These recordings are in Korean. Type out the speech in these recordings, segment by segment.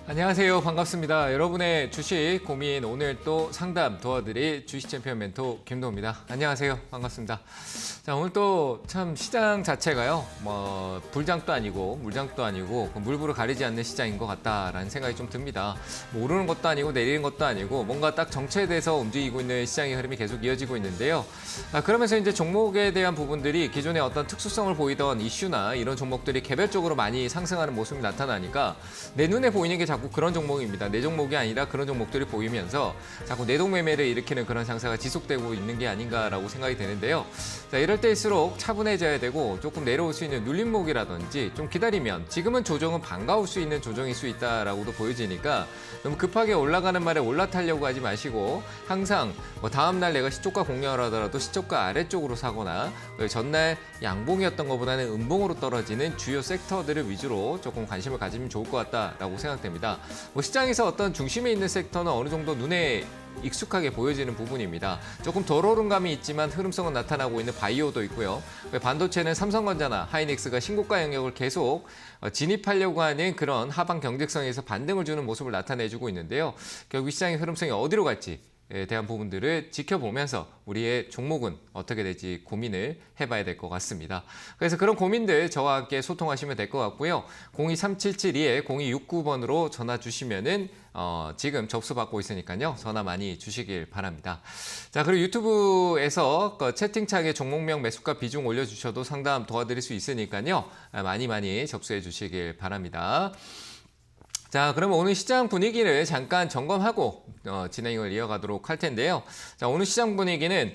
안녕하세요. 반갑습니다. 여러분의 주식 고민 오늘 또 상담 도와드릴 주식 챔피언 멘토 김도우입니다. 안녕하세요. 반갑습니다. 자, 오늘 또 참 시장 자체가요. 불장도 아니고 물장도 아니고 물불을 가리지 않는 시장인 것 같다라는 생각이 좀 듭니다. 오르는 것도 아니고 내리는 것도 아니고 뭔가 딱 정체돼서 움직이고 있는 시장의 흐름이 계속 이어지고 있는데요. 그러면서 이제 종목에 대한 부분들이 기존에 어떤 특수성을 보이던 이슈나 이런 종목들이 개별적으로 많이 상승하는 모습이 나타나니까 내 눈에 보이는 게 자꾸 그런 종목입니다. 내 종목이 아니라 그런 종목들이 보이면서 자꾸 내동매매를 일으키는 그런 장세가 지속되고 있는 게 아닌가라고 생각이 되는데요. 자, 이럴 때일수록 차분해져야 되고 조금 내려올 수 있는 눌림목이라든지 좀 기다리면 지금은 조정은 반가울 수 있는 조정일 수 있다라고도 보여지니까 너무 급하게 올라가는 말에 올라타려고 하지 마시고 항상 다음날 내가 시초가 공략을 하더라도 시초가 아래쪽으로 사거나 전날 양봉이었던 것보다는 음봉으로 떨어지는 주요 섹터들을 위주로 조금 관심을 가지면 좋을 것 같다라고 생각됩니다. 시장에서 어떤 중심에 있는 섹터는 어느 정도 눈에 익숙하게 보여지는 부분입니다. 조금 덜 오른 감이 있지만 흐름성은 나타나고 있는 바이오도 있고요. 반도체는 삼성전자나 하이닉스가 신고가 영역을 계속 진입하려고 하는 그런 하방 경직성에서 반등을 주는 모습을 나타내주고 있는데요. 결국 시장의 흐름성이 어디로 갈지 에 대한 부분들을 지켜보면서 우리의 종목은 어떻게 될지 고민을 해봐야 될 것 같습니다. 그래서 그런 고민들 저와 함께 소통하시면 될 것 같고요. 023772-0269번으로 전화 주시면은 지금 접수 받고 있으니까요. 전화 많이 주시길 바랍니다. 자, 그리고 유튜브에서 채팅창에 종목명 매수가 비중 올려주셔도 상담 도와드릴 수 있으니까요. 많이 접수해 주시길 바랍니다. 자, 그러면 오늘 시장 분위기를 잠깐 점검하고 진행을 이어가도록 할 텐데요. 자, 오늘 시장 분위기는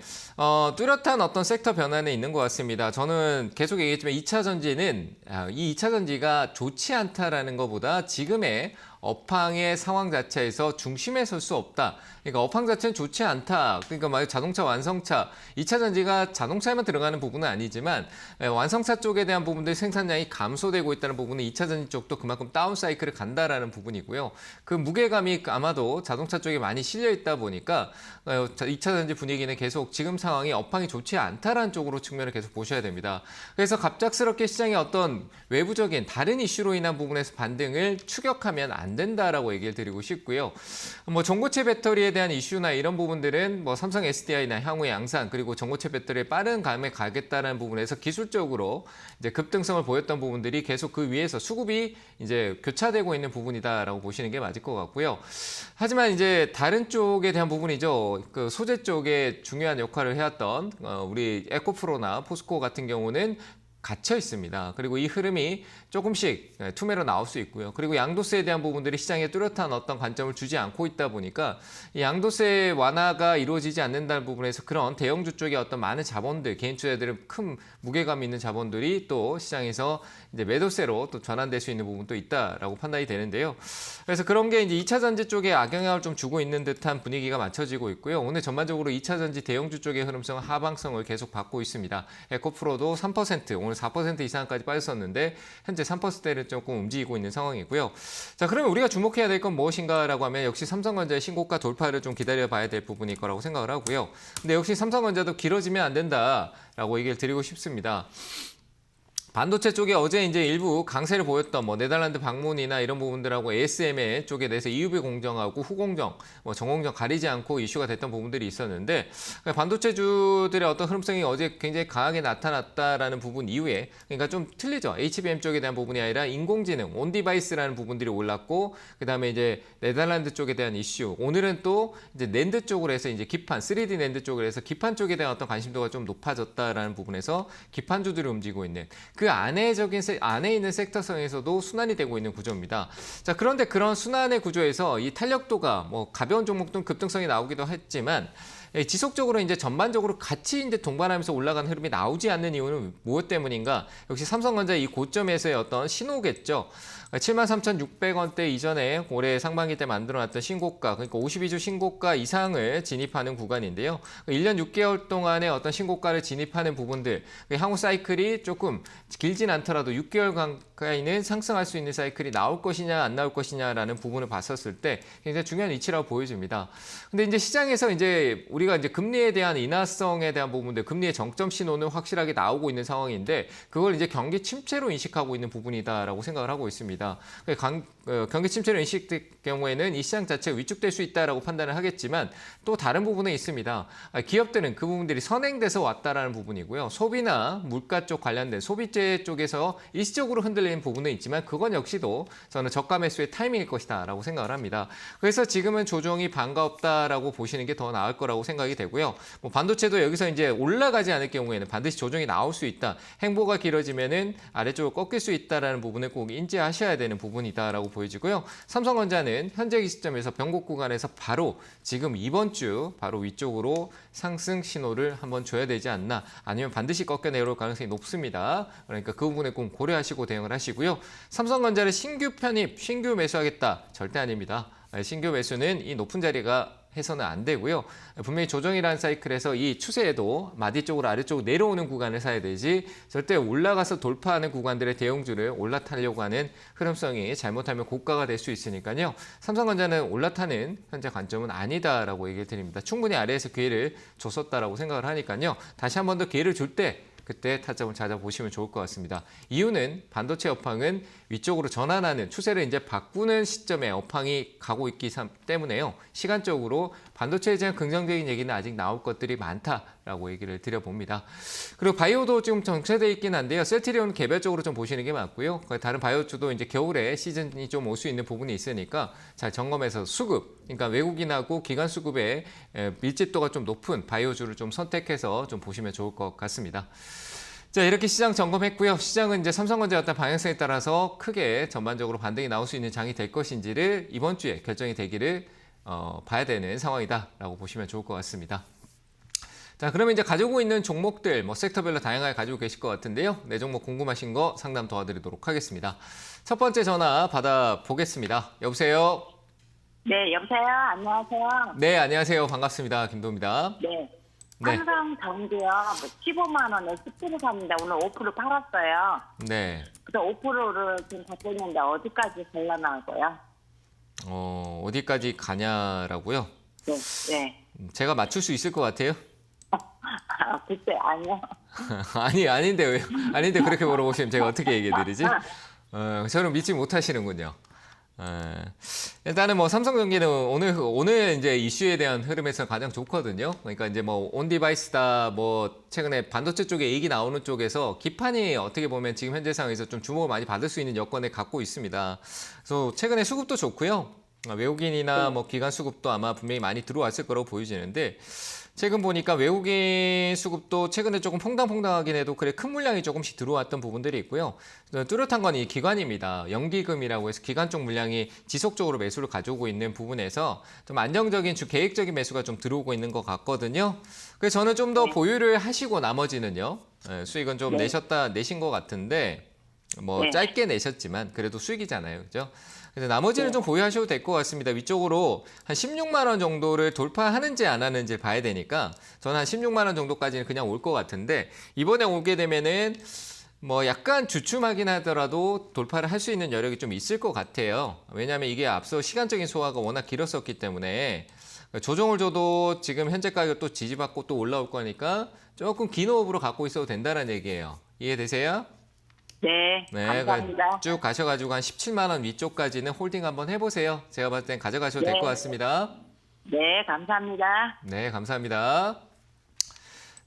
뚜렷한 어떤 섹터 변화는 있는 것 같습니다. 저는 계속 얘기했지만 2차 전지는 이 2차 전지가 좋지 않다라는 것보다 지금의 업황의 상황 자체에서 중심에 설 수 없다. 그러니까 업황 자체는 좋지 않다. 그러니까 막 자동차 완성차, 2차 전지가 자동차에만 들어가는 부분은 아니지만 완성차 쪽에 대한 부분들 생산량이 감소되고 있다는 부분은 2차 전지 쪽도 그만큼 다운 사이클을 간다라는 부분이고요. 그 무게감이 아마도 자동차 쪽에 많이 실려 있다 보니까 2차 전지 분위기는 계속 지금 상황이 업황이 좋지 않다라는 쪽으로 측면을 계속 보셔야 됩니다. 그래서 갑작스럽게 시장의 어떤 외부적인 다른 이슈로 인한 부분에서 반등을 추격하면 안 된다라고 얘기를 드리고 싶고요. 전고체 배터리에 대한 이슈나 이런 부분들은 삼성 SDI나 향후 양산 그리고 전고체 배터리의 빠른 감에 가겠다는 부분에서 기술적으로 이제 급등성을 보였던 부분들이 계속 그 위에서 수급이 이제 교차되고 있는 부분이다라고 보시는 게 맞을 것 같고요. 하지만 이제 다른 쪽에 대한 부분이죠. 그 소재 쪽에 중요한 역할을 해왔던 우리 에코프로나 포스코 같은 경우는 갇혀 있습니다. 그리고 이 흐름이 조금씩 투매로 나올 수 있고요. 그리고 양도세에 대한 부분들이 시장에 뚜렷한 어떤 관점을 주지 않고 있다 보니까 이 양도세 완화가 이루어지지 않는다는 부분에서 그런 대형주 쪽의 어떤 많은 자본들, 개인 투자들은 큰 무게감 있는 자본들이 또 시장에서 이제 매도세로 또 전환될 수 있는 부분도 있다라고 판단이 되는데요. 그래서 그런 게 이제 2차 전지 쪽에 악영향을 좀 주고 있는 듯한 분위기가 맞춰지고 있고요. 오늘 전반적으로 2차 전지 대형주 쪽의 흐름성은 하방성을 계속 받고 있습니다. 에코프로도 3%, 오늘 4% 이상까지 빠졌었는데 현재 3%대를 조금 움직이고 있는 상황이고요. 자, 그러면 우리가 주목해야 될 건 무엇인가라고 하면 역시 삼성전자의 신고가 돌파를 좀 기다려봐야 될 부분일 거라고 생각을 하고요. 근데 역시 삼성전자도 길어지면 안 된다라고 얘기를 드리고 싶습니다. 반도체 쪽에 어제 이제 일부 강세를 보였던 네덜란드 방문이나 이런 부분들하고 ASML 쪽에 대해서 EUV 공정하고 후공정, 전공정 가리지 않고 이슈가 됐던 부분들이 있었는데 반도체주들의 어떤 흐름성이 어제 굉장히 강하게 나타났다라는 부분 이후에 그러니까 좀 틀리죠. HBM 쪽에 대한 부분이 아니라 인공지능, 온디바이스라는 부분들이 올랐고 그다음에 이제 네덜란드 쪽에 대한 이슈. 오늘은 또 이제 낸드 쪽으로 해서 이제 기판, 3D 낸드 쪽으로 해서 기판 쪽에 대한 어떤 관심도가 좀 높아졌다라는 부분에서 기판주들이 움직이고 있는 그 안에 있는 섹터성에서도 순환이 되고 있는 구조입니다. 자, 그런데 그런 순환의 구조에서 이 탄력도가 가벼운 종목도 급등성이 나오기도 했지만 지속적으로 이제 전반적으로 같이 이제 동반하면서 올라가는 흐름이 나오지 않는 이유는 무엇 때문인가? 역시 삼성전자 이 고점에서의 어떤 신호겠죠. 73,600원대 이전에 올해 상반기 때 만들어놨던 신고가, 그러니까 52주 신고가 이상을 진입하는 구간인데요. 1년 6개월 동안의 어떤 신고가를 진입하는 부분들, 향후 사이클이 조금 길진 않더라도 6개월 가까이는 상승할 수 있는 사이클이 나올 것이냐 안 나올 것이냐라는 부분을 봤었을 때 굉장히 중요한 위치라고 보여집니다. 근데 이제 시장에서 이제 우리가 이제 금리에 대한 인하성에 대한 부분들, 금리의 정점 신호는 확실하게 나오고 있는 상황인데 그걸 이제 경기 침체로 인식하고 있는 부분이다라고 생각을 하고 있습니다. 경기 침체로 인식될 경우에는 이 시장 자체가 위축될 수 있다라고 판단을 하겠지만 또 다른 부분은 있습니다. 기업들은 그 부분들이 선행돼서 왔다라는 부분이고요. 소비나 물가 쪽 관련된 소비재 쪽에서 일시적으로 흔들리는 부분은 있지만 그건 역시도 저는 저가 매수의 타이밍일 것이다라고 생각을 합니다. 그래서 지금은 조정이 반가웠다라고 보시는 게 더 나을 거라고 생각이 되고요. 뭐 반도체도 여기서 이제 올라가지 않을 경우에는 반드시 조정이 나올 수 있다. 행보가 길어지면은 아래쪽으로 꺾일 수 있다라는 부분을 꼭 인지하셔야 되는 부분이다라고 보여지고요. 삼성전자는 현재 시점에서 변곡 구간에서 바로 지금 이번 주 바로 위쪽으로 상승 신호를 한번 줘야 되지 않나, 아니면 반드시 꺾여 내려올 가능성이 높습니다. 그러니까 그 부분에 꼭 고려하시고 대응을 하시고요. 삼성전자를 신규 편입, 신규 매수하겠다 절대 아닙니다. 신규 매수는 이 높은 자리가 해서는 안 되고요. 분명히 조정이라는 사이클에서 이 추세에도 마디 쪽으로 아래쪽으로 내려오는 구간을 사야 되지, 절대 올라가서 돌파하는 구간들의 대형주를 올라타려고 하는 흐름성이 잘못하면 고가가 될 수 있으니까요. 삼성전자는 올라타는 현재 관점은 아니다라고 얘기를 드립니다. 충분히 아래에서 기회를 줬었다라고 생각을 하니까요. 다시 한 번 더 기회를 줄 때 그때 타점을 찾아보시면 좋을 것 같습니다. 이유는 반도체 업황은 위쪽으로 전환하는 추세를 이제 바꾸는 시점에 업황이 가고 있기 때문에요. 시간적으로 반도체에 대한 긍정적인 얘기는 아직 나올 것들이 많다라고 얘기를 드려봅니다. 그리고 바이오도 좀 정체되어 있긴 한데요. 셀트리온 개별적으로 좀 보시는 게 맞고요. 다른 바이오주도 이제 겨울에 시즌이 좀 올 수 있는 부분이 있으니까 잘 점검해서 수급, 그러니까 외국인하고 기관 수급의 밀집도가 좀 높은 바이오주를 좀 선택해서 좀 보시면 좋을 것 같습니다. 자, 이렇게 시장 점검했고요. 시장은 이제 삼성전자의 어떤 방향성에 따라서 크게 전반적으로 반등이 나올 수 있는 장이 될 것인지를 이번 주에 결정이 되기를 봐야 되는 상황이다라고 보시면 좋을 것 같습니다. 자, 그러면 이제 가지고 있는 종목들, 뭐 섹터별로 다양하게 가지고 계실 것 같은데요. 네 종목 궁금하신 거 상담 도와드리도록 하겠습니다. 첫 번째 전화 받아보겠습니다. 여보세요? 네, 여보세요. 안녕하세요. 네, 안녕하세요. 반갑습니다. 김도입니다. 네. 네. 삼성전기요. 15만 원에 10% 샀는데 오늘 5% 팔았어요. 네. 그래서 5%를 지금 갖고 있는데 어디까지 갈라나고요? 어디까지 가냐라고요? 네, 네. 제가 맞출 수 있을 것 같아요? 글쎄, 아니요. 아닌데 왜? 아닌데 그렇게 물어보시면 제가 어떻게 얘기해 드리지? 저는 믿지 못하시는군요. 일단은 뭐 삼성전기는 오늘 이제 이슈에 대한 흐름에서 가장 좋거든요. 그러니까 이제 뭐 온 디바이스다, 뭐 최근에 반도체 쪽에 얘기 나오는 쪽에서 기판이 어떻게 보면 지금 현재 상황에서 좀 주목을 많이 받을 수 있는 여건을 갖고 있습니다. 그래서 최근에 수급도 좋고요. 외국인이나 뭐 기관 수급도 아마 분명히 많이 들어왔을 거라고 보여지는데, 최근 보니까 외국인 수급도 최근에 조금 퐁당퐁당하긴 해도 그래 큰 물량이 조금씩 들어왔던 부분들이 있고요. 뚜렷한 건 이 기관입니다. 연기금이라고 해서 기관 쪽 물량이 지속적으로 매수를 가져오고 있는 부분에서 좀 안정적인 계획적인 매수가 좀 들어오고 있는 것 같거든요. 그래서 저는 좀 더 보유를 하시고 나머지는요. 수익은 좀 내신 것 같은데, 뭐 짧게 내셨지만 그래도 수익이잖아요. 그죠? 그래서 나머지는 좀 보유하셔도 될 것 같습니다. 위쪽으로 한 16만 원 정도를 돌파하는지 안 하는지 봐야 되니까 저는 한 16만 원 정도까지는 그냥 올 것 같은데, 이번에 오게 되면은 뭐 약간 주춤하긴 하더라도 돌파를 할 수 있는 여력이 좀 있을 것 같아요. 왜냐하면 이게 앞서 시간적인 소화가 워낙 길었었기 때문에 조정을 줘도 지금 현재 가격 또 지지받고 또 올라올 거니까 조금 긴 호흡으로 갖고 있어도 된다는 얘기예요. 이해되세요? 네, 감사합니다. 쭉 가셔가지고 한 17만 원 위쪽까지는 홀딩 한번 해보세요. 제가 봤을 땐 가져가셔도 될 것 같습니다. 네, 감사합니다. 네, 감사합니다.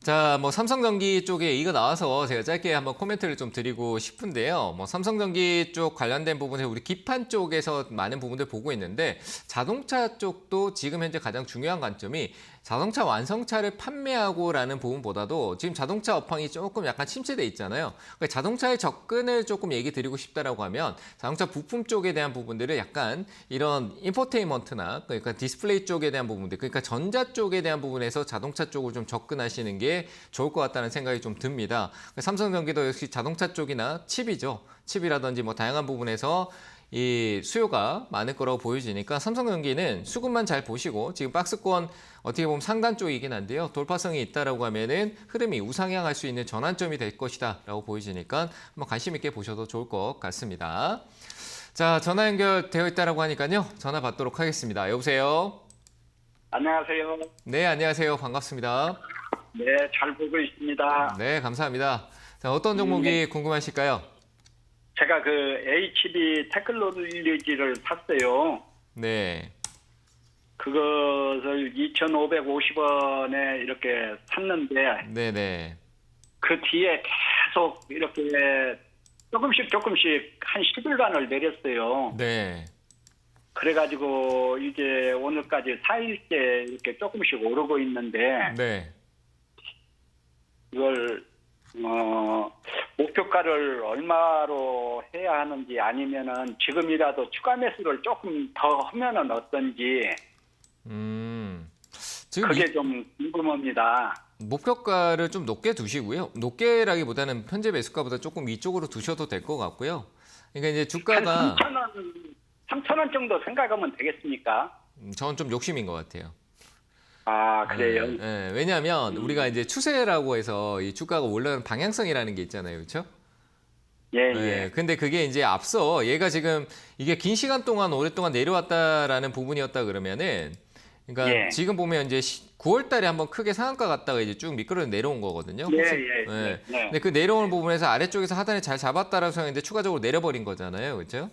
자, 뭐 삼성전기 쪽에 이거 나와서 제가 짧게 한번 코멘트를 좀 드리고 싶은데요. 뭐 삼성전기 쪽 관련된 부분에서 우리 기판 쪽에서 많은 부분들 보고 있는데, 자동차 쪽도 지금 현재 가장 중요한 관점이 자동차 완성차를 판매하고라는 부분보다도 지금 자동차 업황이 조금 약간 침체돼 있잖아요. 그러니까 자동차의 접근을 조금 얘기 드리고 싶다라고 하면 자동차 부품 쪽에 대한 부분들을 약간 이런 인포테인먼트나 그러니까 디스플레이 쪽에 대한 부분들, 그러니까 전자 쪽에 대한 부분에서 자동차 쪽을 좀 접근하시는 게 좋을 것 같다는 생각이 좀 듭니다. 삼성전기도 역시 자동차 쪽이나 칩이죠. 칩이라든지 뭐 다양한 부분에서 이 수요가 많을 거라고 보여지니까 삼성전기는 수급만 잘 보시고 지금 박스권 어떻게 보면 상단 쪽이긴 한데요. 돌파성이 있다라고 하면은 흐름이 우상향할 수 있는 전환점이 될 것이다라고 보여지니까 한번 관심 있게 보셔도 좋을 것 같습니다. 자, 전화 연결되어 있다라고 하니까요. 전화 받도록 하겠습니다. 여보세요? 안녕하세요. 네, 안녕하세요. 반갑습니다. 네, 잘 보고 있습니다. 네, 감사합니다. 자, 어떤 종목이 궁금하실까요? 제가 그 HB 테크놀로지를 샀어요. 네. 그것을 2,550원에 이렇게 샀는데 네네. 그 뒤에 계속 이렇게 조금씩 한 10일간을 내렸어요. 네. 그래가지고 이제 오늘까지 4일째 이렇게 조금씩 오르고 있는데 네. 이걸 목표가를 얼마로 해야 하는지 아니면은 지금이라도 추가 매수를 조금 더 하면은 어떤지 지금 그게 좀 궁금합니다. 목표가를 좀 높게 두시고요. 높게라기보다는 현재 매수가보다 조금 위쪽으로 두셔도 될 것 같고요. 그러니까 이제 주가가 한 3,000원 정도 생각하면 되겠습니까? 저는 좀 욕심인 것 같아요. 아, 그래요? 네, 왜냐하면 우리가 이제 추세라고 해서 이 주가가 올라가는 방향성이라는 게 있잖아요, 그렇죠? 예, 네, 예. 근데 그게 이제 앞서 얘가 지금 이게 긴 시간 동안 오랫동안 내려왔다라는 부분이었다 그러면은, 그러니까 예. 지금 보면 이제 9월 달에 한번 크게 상한가 갔다가 이제 쭉 미끄러 내려온 거거든요. 예, 혹시- 예, 네. 예. 근데 그 내려오는 부분에서 아래쪽에서 하단에 잘 잡았다라고 생각했는데 추가적으로 내려버린 거잖아요, 그렇죠?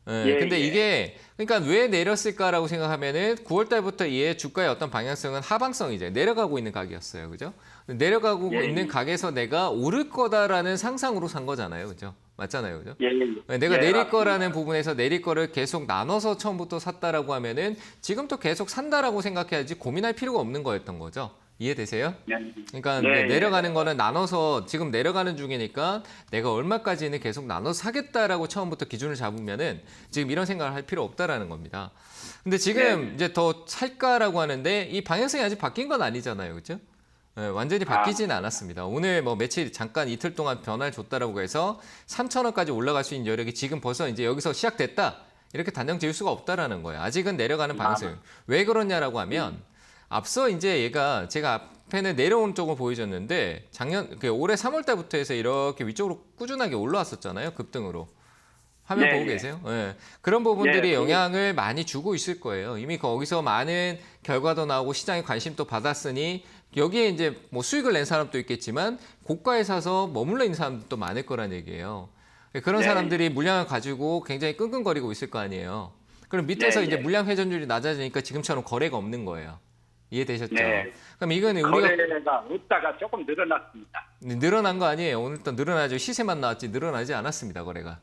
네, 예, 근데 예. 이게 그러니까 왜 내렸을까라고 생각하면은 9월 달부터 얘 주가의 어떤 방향성은 하방성이죠. 내려가고 있는 각이었어요. 그죠? 내려가고 예, 있는 예. 각에서 내가 오를 거다라는 상상으로 산 거잖아요. 그죠? 맞잖아요. 그죠? 예, 예. 네, 내가 예, 내릴 맞습니다. 거라는 부분에서 내릴 거를 계속 나눠서 처음부터 샀다라고 하면은 지금도 계속 산다라고 생각해야지 고민할 필요가 없는 거였던 거죠. 이해되세요? 예. 그러니까 네, 내려가는 거는 나눠서 지금 내려가는 중이니까 내가 얼마까지는 계속 나눠서 사겠다라고 처음부터 기준을 잡으면은 지금 이런 생각을 할 필요 없다라는 겁니다. 근데 지금 네. 이제 더 살까라고 하는데 이 방향성이 아직 바뀐 건 아니잖아요. 그렇죠? 네, 완전히 바뀌지는 않았습니다. 오늘 뭐 며칠 잠깐 이틀 동안 변화를 줬다라고 해서 3,000원까지 올라갈 수 있는 여력이 지금 벌써 이제 여기서 시작됐다. 이렇게 단정 지을 수가 없다라는 거예요. 아직은 내려가는 방향성. 왜 그러냐라고 하면 앞서 이제 얘가 제가 앞에는 내려온 쪽을 보여줬는데 올해 3월 달부터 해서 이렇게 위쪽으로 꾸준하게 올라왔었잖아요. 급등으로. 화면 네, 보고 네. 계세요? 네. 그런 부분들이 네, 영향을 많이 주고 있을 거예요. 이미 거기서 많은 결과도 나오고 시장에 관심도 받았으니 여기에 이제 뭐 수익을 낸 사람도 있겠지만 고가에 사서 머물러 있는 사람도 많을 거란 얘기예요. 그런 네. 사람들이 물량을 가지고 굉장히 끙끙거리고 있을 거 아니에요. 그럼 밑에서 네, 이제 네. 물량 회전율이 낮아지니까 지금처럼 거래가 없는 거예요. 이해되셨죠? 네. 그럼 이거는 우리가 거래가 없다가 조금 늘어났습니다. 늘어난 거 아니에요. 오늘 또 늘어나죠. 시세만 나왔지 늘어나지 않았습니다. 거래가.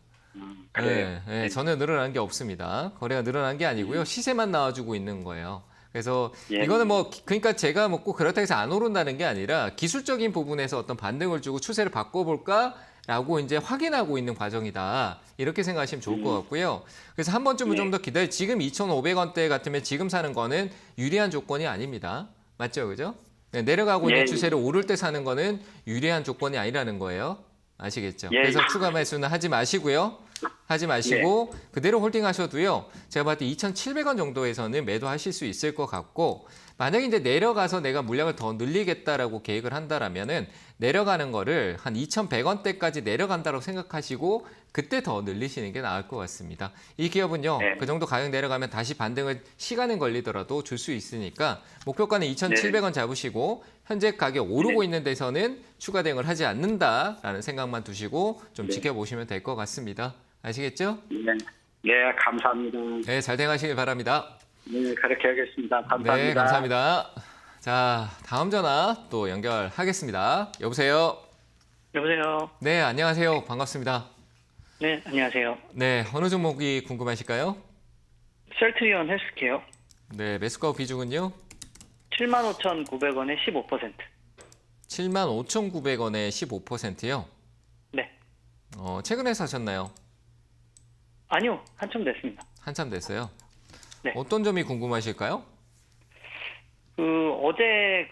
그래요. 네, 네, 전혀 늘어난 게 없습니다. 거래가 늘어난 게 아니고요. 시세만 나와주고 있는 거예요. 그래서 예. 이거는 뭐 그러니까 제가 뭐 꼭 그렇다고 해서 안 오른다는 게 아니라 기술적인 부분에서 어떤 반등을 주고 추세를 바꿔볼까라고 이제 확인하고 있는 과정이다. 이렇게 생각하시면 좋을 것 같고요. 그래서 한 번쯤은 예. 좀 더 기다려. 지금 2,500원대 같으면 지금 사는 거는 유리한 조건이 아닙니다. 맞죠, 그죠? 네, 내려가고 있는 예. 추세를 오를 때 사는 거는 유리한 조건이 아니라는 거예요. 아시겠죠? 예. 그래서 추가 매수는 하지 마시고요. 하지 마시고 그대로 홀딩하셔도요. 제가 봤을 때 2,700원 정도에서는 매도하실 수 있을 것 같고 만약에 이제 내려가서 내가 물량을 더 늘리겠다라고 계획을 한다라면은 내려가는 거를 한 2,100원대까지 내려간다고 생각하시고 그때 더 늘리시는 게 나을 것 같습니다. 이 기업은요. 네. 그 정도 가격 내려가면 다시 반등을 시간은 걸리더라도 줄 수 있으니까 목표가는 2,700원 잡으시고 현재 가격 오르고 있는 데서는 추가 대응을 하지 않는다라는 생각만 두시고 좀 지켜보시면 될 것 같습니다. 아시겠죠? 네. 네, 감사합니다. 네, 잘 대응하시길 바랍니다. 네, 그렇게 하겠습니다. 감사합니다. 네, 감사합니다. 자, 다음 전화 또 연결하겠습니다. 여보세요? 여보세요. 네, 안녕하세요. 반갑습니다. 네, 안녕하세요. 네, 어느 종목이 궁금하실까요? 셀트리온 헬스케어 네, 매수가 비중은요? 75,900원에 15%. 75,900원에 15%요. 네. 최근에 사셨나요? 아니요, 한참 됐습니다. 한참 됐어요. 네. 어떤 점이 궁금하실까요? 어제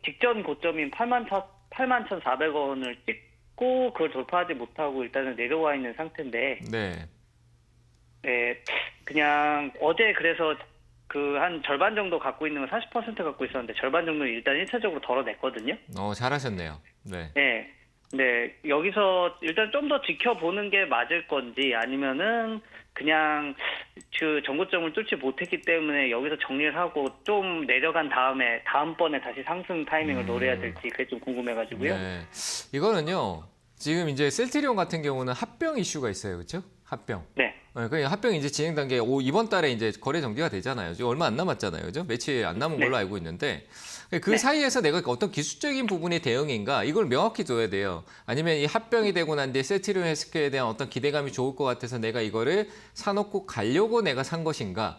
직전 고점인 81,400원을 찍고 그걸 돌파하지 못하고 일단은 내려와 있는 상태인데, 네. 네, 그냥 어제 그래서 그 한 절반 정도 갖고 있는 건 40% 갖고 있었는데 절반 정도는 일단 1차적으로 덜어냈거든요. 잘하셨네요. 네. 네. 네, 여기서 일단 좀 더 지켜보는 게 맞을 건지 아니면은 그냥 그 전고점을 뚫지 못했기 때문에 여기서 정리를 하고 좀 내려간 다음에 다음번에 다시 상승 타이밍을 노려야 될지 그게 좀 궁금해가지고요. 네. 이거는요. 지금 이제 셀트리온 같은 경우는 합병 이슈가 있어요. 그렇죠? 합병. 네. 그 합병이 이제 진행 단계 이번 달에 이제 거래 정지가 되잖아요. 지금 얼마 안 남았잖아요. 그죠? 며칠 안 남은 걸로 알고 있는데 그 사이에서 내가 어떤 기술적인 부분의 대응인가 이걸 명확히 둬야 돼요. 아니면 이 합병이 되고 난 뒤에 셀트리온 헬스케어에 대한 어떤 기대감이 좋을 것 같아서 내가 이거를 사놓고 가려고 내가 산 것인가.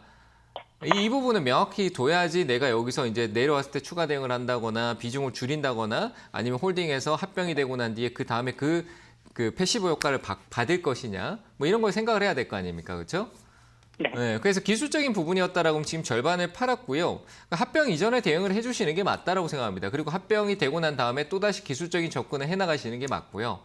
이 부분은 명확히 둬야지 내가 여기서 이제 내려왔을 때 추가 대응을 한다거나 비중을 줄인다거나 아니면 홀딩해서 합병이 되고 난 뒤에 그 다음에 그 패시브 효과를 받을 것이냐 뭐 이런 걸 생각을 해야 될 거 아닙니까? 그렇죠? 네, 그래서 기술적인 부분이었다라고 하면 지금 절반을 팔았고요. 합병 이전에 대응을 해주시는 게 맞다라고 생각합니다. 그리고 합병이 되고 난 다음에 또다시 기술적인 접근을 해나가시는 게 맞고요.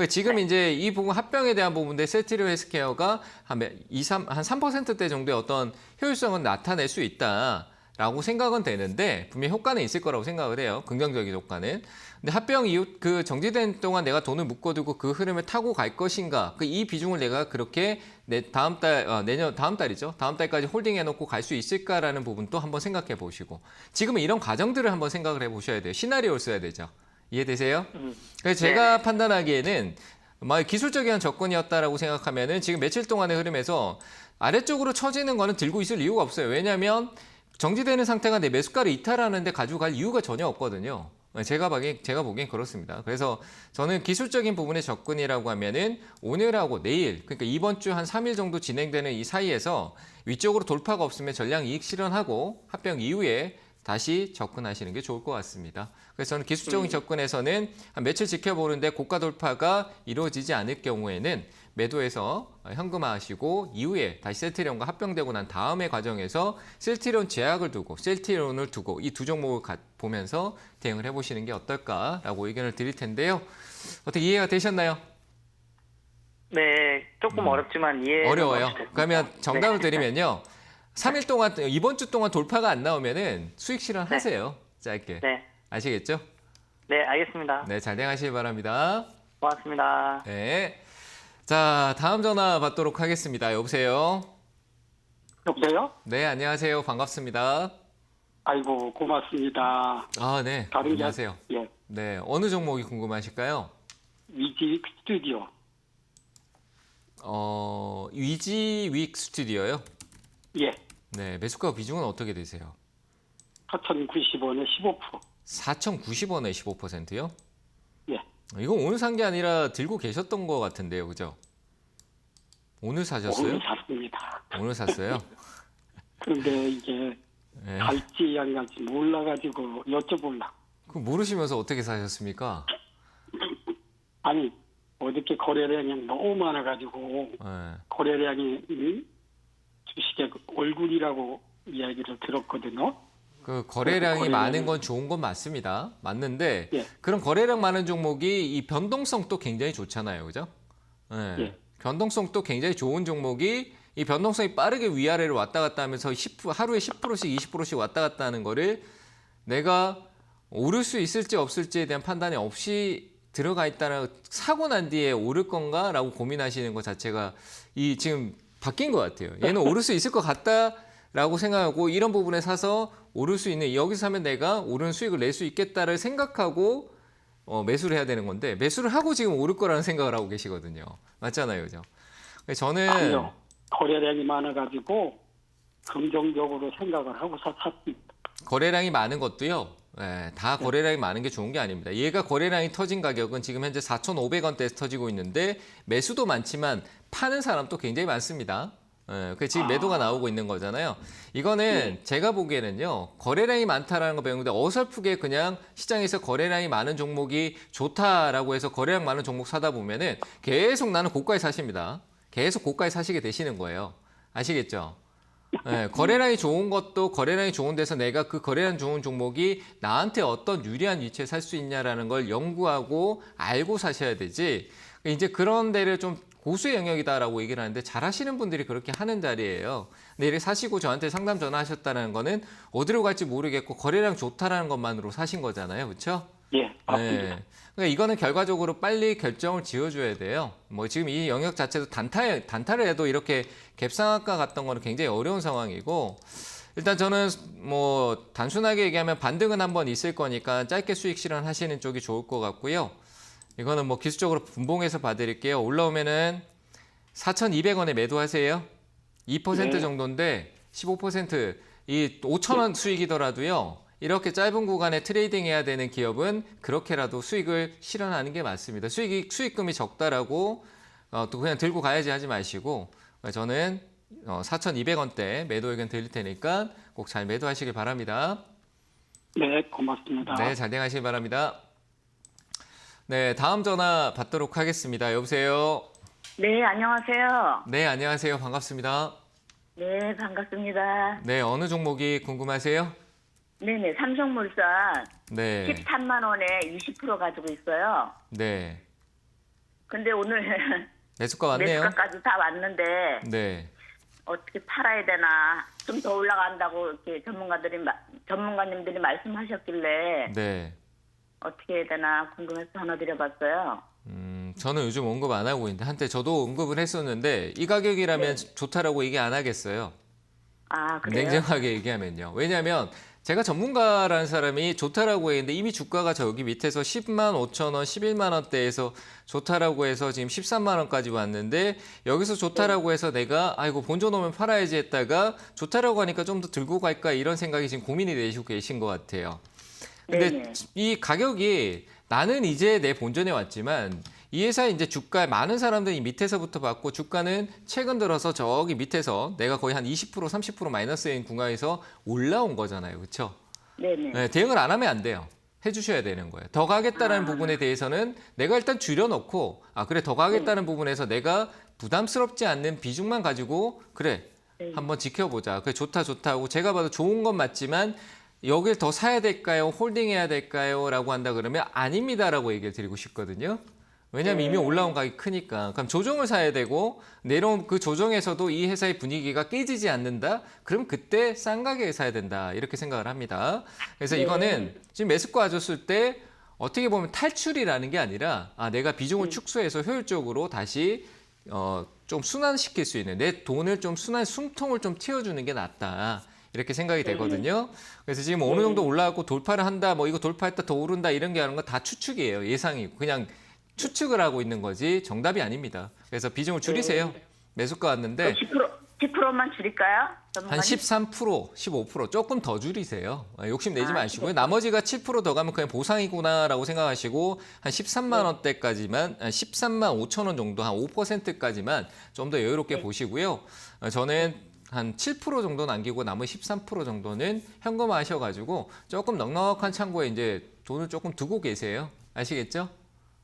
지금 이제 이 부분 합병에 대한 부분인데 셀트리온 헬스케어가 한 3%대 정도의 어떤 효율성은 나타낼 수 있다라고 생각은 되는데 분명히 효과는 있을 거라고 생각을 해요. 긍정적인 효과는. 근데 합병 이후 그 정지된 동안 내가 돈을 묶어두고 그 흐름을 타고 갈 것인가? 이 비중을 내가 그렇게 다음 달이죠. 다음 달까지 홀딩해 놓고 갈 수 있을까라는 부분도 한번 생각해 보시고 지금은 이런 과정들을 한번 생각을 해 보셔야 돼요. 시나리오를 써야 되죠. 이해되세요? 그래서 제가 판단하기에는 기술적인 접근이었다라고 생각하면은 지금 며칠 동안의 흐름에서 아래쪽으로 처지는 거는 들고 있을 이유가 없어요. 왜냐하면 정지되는 상태가 내 매수가를 이탈하는데 가지고 갈 이유가 전혀 없거든요. 제가 보기엔 그렇습니다. 그래서 저는 기술적인 부분의 접근이라고 하면은 오늘하고 내일, 그러니까 이번 주 한 3일 정도 진행되는 이 사이에서 위쪽으로 돌파가 없으면 전량 이익 실현하고 합병 이후에 다시 접근하시는 게 좋을 것 같습니다. 그래서 저는 기술적인 접근에서는 한 며칠 지켜보는데 고가 돌파가 이루어지지 않을 경우에는 매도해서 현금화하시고 이후에 다시 셀트리온과 합병되고 난 다음의 과정에서 셀트리온 제약을 두고 셀트리온을 두고 이 두 종목을 보면서 대응을 해보시는 게 어떨까라고 의견을 드릴 텐데요. 어떻게 이해가 되셨나요? 네, 조금 어렵지만 어려워요. 그러면 정답을 드리면요. 3일 동안 이번 주 동안 돌파가 안 나오면은 수익 실현하세요. 짧게. 네. 아시겠죠? 네, 알겠습니다. 네, 잘 대응하시기 바랍니다. 고맙습니다. 네. 자, 다음 전화 받도록 하겠습니다. 여보세요? 여보세요? 네, 안녕하세요. 반갑습니다. 아이고, 고맙습니다. 네. 다른 게 안녕하세요. 예. 네, 어느 종목이 궁금하실까요? 위지 스튜디오. 위지윅 스튜디오요? 예. 네, 매수가 비중은 어떻게 되세요? 4,090원에 15%. 4,090원에 15%요? 예. 이거 오늘 산 게 아니라 들고 계셨던 것 같은데요, 그죠? 오늘 사셨어요? 오늘 샀습니다. 오늘 샀어요? 그런데 이게 네. 갈지 안 갈지 몰라가지고 여쭤보려고. 그 모르시면서 어떻게 사셨습니까? 아니, 어저께 거래량이 너무 많아가지고 네. 거래량이 주식의 얼굴이라고 이야기를 들었거든요. 그 거래량이 거래량이- 많은 건 좋은 건 맞습니다. 맞는데 예. 그런 거래량 많은 종목이 이 변동성도 굉장히 좋잖아요, 그죠? 네. 예. 변동성도 굉장히 좋은 종목이 이 변동성이 빠르게 위아래로 왔다 갔다 하면서 하루에 10%씩 20%씩 왔다 갔다 하는 거를 내가 오를 수 있을지 없을지에 대한 판단이 없이 들어가 있다는 사고 난 뒤에 오를 건가라고 고민하시는 것 자체가 이 지금 바뀐 것 같아요. 얘는 오를 수 있을 것 같다라고 생각하고 이런 부분에 사서 오를 수 있는 여기서 사면 내가 오르는 수익을 낼 수 있겠다를 생각하고 매수를 해야 되는 건데 매수를 하고 지금 오를 거라는 생각을 하고 계시거든요. 맞잖아요, 그죠? 저는 아니요. 거래량이 많아가지고 긍정적으로 생각을 하고 샀습니다. 거래량이 많은 것도요. 다 거래량이 많은 게 좋은 게 아닙니다. 얘가 거래량이 터진 가격은 지금 현재 4,500원대에서 터지고 있는데 매수도 많지만 파는 사람도 굉장히 많습니다. 지금 매도가 나오고 있는 거잖아요. 이거는 제가 보기에는요. 거래량이 많다라는 거 배우는데 어설프게 그냥 시장에서 거래량이 많은 종목이 좋다라고 해서 거래량 많은 종목 사다 보면은 계속 나는 고가에 사십니다. 계속 고가에 사시게 되시는 거예요. 아시겠죠? 거래량이 좋은 것도 거래량이 좋은 데서 내가 그 거래량 좋은 종목이 나한테 어떤 유리한 위치에 살 수 있냐라는 걸 연구하고 알고 사셔야 되지. 이제 그런 데를 좀 고수의 영역이다라고 얘기를 하는데 잘하시는 분들이 그렇게 하는 자리예요. 근데 이렇게 사시고 저한테 상담 전화하셨다는 거는 어디로 갈지 모르겠고 거래량 좋다라는 것만으로 사신 거잖아요. 그렇죠? 예, 맞습니다. 그러니까 이거는 결과적으로 빨리 결정을 지어줘야 돼요. 뭐 지금 이 영역 자체도 단타를 해도 이렇게 갭상한가 갔던 거는 굉장히 어려운 상황이고 일단 저는 뭐 단순하게 얘기하면 반등은 한번 있을 거니까 짧게 수익 실현하시는 쪽이 좋을 것 같고요. 이거는 뭐 기술적으로 분봉해서 봐드릴게요. 올라오면은 4,200원에 매도하세요. 2% 네. 정도인데 15% 이 5,000원 수익이더라도요. 이렇게 짧은 구간에 트레이딩 해야 되는 기업은 그렇게라도 수익을 실현하는 게 맞습니다. 수익금이 적다라고 또 그냥 들고 가야지 하지 마시고 저는 4,200원대 매도 의견 드릴 테니까 꼭 잘 매도하시길 바랍니다. 네, 고맙습니다. 네, 잘 대응하시기 바랍니다. 네, 다음 전화 받도록 하겠습니다. 여보세요? 네, 안녕하세요. 네, 안녕하세요. 반갑습니다. 네, 반갑습니다. 네, 어느 종목이 궁금하세요? 네네, 삼성물산 네, 13만 원에 20% 가지고 있어요. 네. 근데 오늘 매수가 왔네요. 매수가까지 다 왔는데 네. 어떻게 팔아야 되나 좀 더 올라간다고 이렇게 전문가님들이 말씀하셨길래 네. 어떻게 해야 되나 궁금해서 전화 드려봤어요. 저는 요즘 언급 안 하고 있는데 한때 저도 언급을 했었는데 이 가격이라면 좋다라고 얘기 안 하겠어요. 아, 그래요? 냉정하게 얘기하면요. 왜냐하면 제가 전문가라는 사람이 좋다라고 했는데 이미 주가가 저기 밑에서 10만 5천 원, 11만 원대에서 좋다라고 해서 지금 13만 원까지 왔는데 여기서 좋다라고 해서 내가 아이고 본전 오면 팔아야지 했다가 좋다라고 하니까 좀 더 들고 갈까 이런 생각이 지금 고민이 되시고 계신 것 같아요. 근데 네네. 이 가격이 나는 이제 내 본전에 왔지만 이 회사 이제 주가 많은 사람들이 밑에서부터 받고 주가는 최근 들어서 저기 밑에서 내가 거의 한 20% 30% 마이너스인 구간에서 올라온 거잖아요. 그렇죠? 네네. 네, 대응을 안 하면 안 돼요. 해주셔야 되는 거예요. 더 가겠다는 부분에 대해서는 내가 일단 줄여놓고 아 그래 더 가겠다는 부분에서 내가 부담스럽지 않는 비중만 가지고 그래 네. 한번 지켜보자. 그래 좋다 하고 제가 봐도 좋은 건 맞지만 여길 더 사야 될까요? 홀딩해야 될까요? 라고 한다 그러면 아닙니다라고 얘기를 드리고 싶거든요. 왜냐하면 이미 올라온 가격이 크니까. 그럼 조정을 사야 되고 내려온 그 조정에서도 이 회사의 분위기가 깨지지 않는다? 그럼 그때 싼 가격에 사야 된다. 이렇게 생각을 합니다. 그래서 이거는 지금 매수가 와줬을 때 어떻게 보면 탈출이라는 게 아니라 아, 내가 비중을 축소해서 효율적으로 다시 좀 순환시킬 수 있는 내 돈을 좀 숨통을 좀 틔워주는 게 낫다. 이렇게 생각이 되거든요. 그래서 지금 어느 정도 올라가고 돌파를 한다, 뭐 이거 돌파했다 더 오른다 이런 게 하는 건 다 추측이에요. 예상이고 그냥 추측을 하고 있는 거지 정답이 아닙니다. 그래서 비중을 줄이세요. 매수가 왔는데 10%만 줄일까요? 한 13%, 15% 조금 더 줄이세요. 욕심 내지 마시고요. 나머지가 7% 더 가면 그냥 보상이구나라고 생각하시고 한 13만 원대까지만, 13만 5천 원 정도 한 5%까지만 좀 더 여유롭게 보시고요. 저는 한 7% 정도 남기고 나머지 13% 정도는 현금화하셔가지고 조금 넉넉한 창고에 이제 돈을 조금 두고 계세요. 아시겠죠?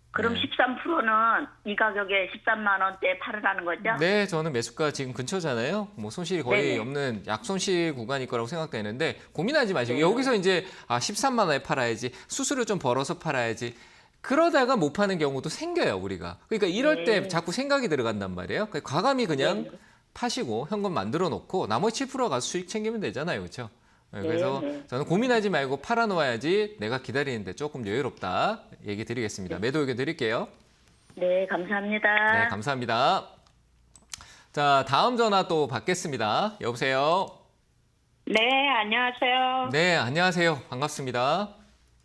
그럼 13%는 이 가격에 13만 원대에 팔으라는 거죠? 네, 저는 매수가 지금 근처잖아요. 뭐 손실이 거의 네네. 없는 약손실 구간일 거라고 생각되는데 고민하지 마시고 여기서 이제 13만 원에 팔아야지 수수료 좀 벌어서 팔아야지 그러다가 못 파는 경우도 생겨요, 우리가. 그러니까 이럴 때 자꾸 생각이 들어간단 말이에요. 그러니까 과감히 그냥 파시고 현금 만들어 놓고 나머지 7% 가서 수익 챙기면 되잖아요. 그렇죠? 그래서 저는 고민하지 말고 팔아놓아야지 내가 기다리는데 조금 여유롭다 얘기 드리겠습니다. 매도 의견 드릴게요. 네, 감사합니다. 네, 감사합니다. 자, 다음 전화 또 받겠습니다. 여보세요? 네, 안녕하세요. 네, 안녕하세요. 반갑습니다.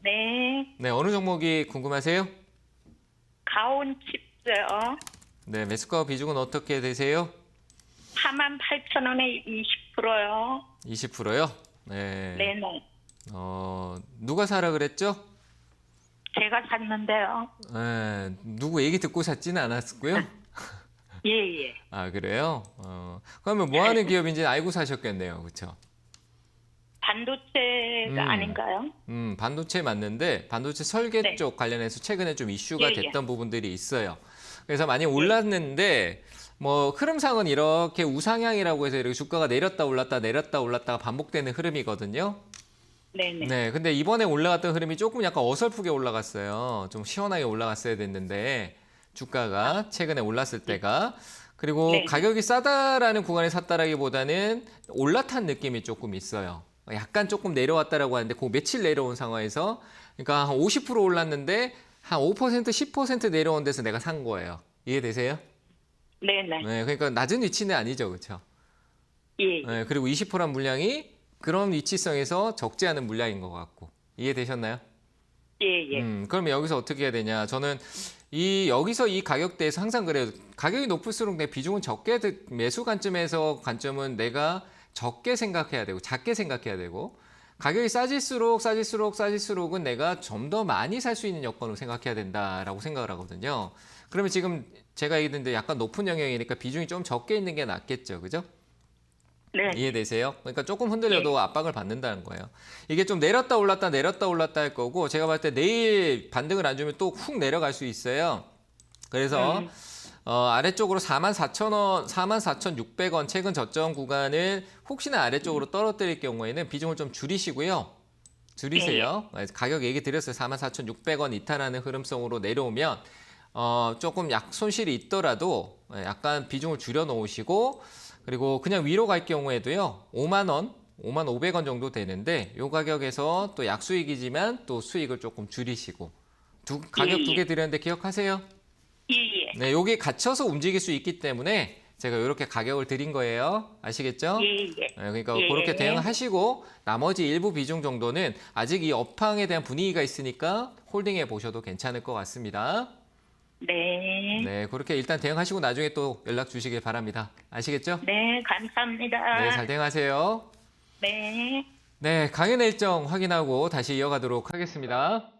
네, 네, 어느 종목이 궁금하세요? 가온칩스요. 네, 매수가 비중은 어떻게 되세요? 48,000원에 20%요. 20%요? 네. 네네. 누가 사라 그랬죠? 제가 샀는데요. 네, 누구 얘기 듣고 샀지는 않았고요. 예, 예. 아, 그래요? 그러면 뭐 하는 기업인지 알고 사셨겠네요. 그렇죠? 반도체가 아닌가요? 반도체 맞는데 반도체 설계 네. 쪽 관련해서 최근에 좀 이슈가 예, 됐던 부분들이 있어요. 그래서 많이 올랐는데 뭐 흐름상은 이렇게 우상향이라고 해서 이렇게 주가가 내렸다 올랐다가 반복되는 흐름이거든요. 네네. 네, 근데 이번에 올라갔던 흐름이 조금 약간 어설프게 올라갔어요. 좀 시원하게 올라갔어야 됐는데 주가가 최근에 올랐을 때가. 그리고 네. 가격이 싸다라는 구간에 샀다라기보다는 올라탄 느낌이 조금 있어요. 약간 조금 내려왔다라고 하는데 그 며칠 내려온 상황에서 그러니까 한 50% 올랐는데 한 5%, 10% 내려온 데서 내가 산 거예요. 이해되세요? 네네. 네, 그러니까 낮은 위치는 아니죠, 그렇죠? 예. 네, 그리고 20%란 물량이 그런 위치성에서 적지 않은 물량인 것 같고 이해되셨나요? 예, 예. 그러면 여기서 어떻게 해야 되냐? 저는 여기서 이 가격대에서 항상 그래요. 가격이 높을수록 내 비중은 매수 관점은 내가 적게 생각해야 되고 작게 생각해야 되고 가격이 싸질수록은 내가 좀 더 많이 살 수 있는 여건으로 생각해야 된다라고 생각을 하거든요. 그러면 지금 제가 얘기했는데 약간 높은 영역이니까 비중이 좀 적게 있는 게 낫겠죠, 그죠? 네. 이해되세요? 그러니까 조금 흔들려도 압박을 받는다는 거예요. 이게 좀 내렸다 올랐다 할 거고 제가 봤을 때 내일 반등을 안 주면 또 훅 내려갈 수 있어요. 그래서 아래쪽으로 44,000원, 44,600원 최근 저점 구간을 혹시나 아래쪽으로 떨어뜨릴 경우에는 비중을 좀 줄이시고요. 줄이세요. 가격 얘기 드렸어요. 44,600원 이탈하는 흐름성으로 내려오면 조금 손실이 있더라도 약간 비중을 줄여 놓으시고 그리고 그냥 위로 갈 경우에도요. 5만 원, 5만 500원 정도 되는데 이 가격에서 또 약수익이지만 또 수익을 조금 줄이시고 가격 두 개 드렸는데 기억하세요? 예, 예. 네, 여기 갇혀서 움직일 수 있기 때문에 제가 이렇게 가격을 드린 거예요. 아시겠죠? 예, 예. 네, 그러니까 예. 그렇게 대응하시고 나머지 일부 비중 정도는 아직 이 업황에 대한 분위기가 있으니까 홀딩해 보셔도 괜찮을 것 같습니다. 네. 네, 그렇게 일단 대응하시고 나중에 또 연락 주시길 바랍니다. 아시겠죠? 네, 감사합니다. 네, 잘 대응하세요. 네. 네, 강연의 일정 확인하고 다시 이어가도록 하겠습니다.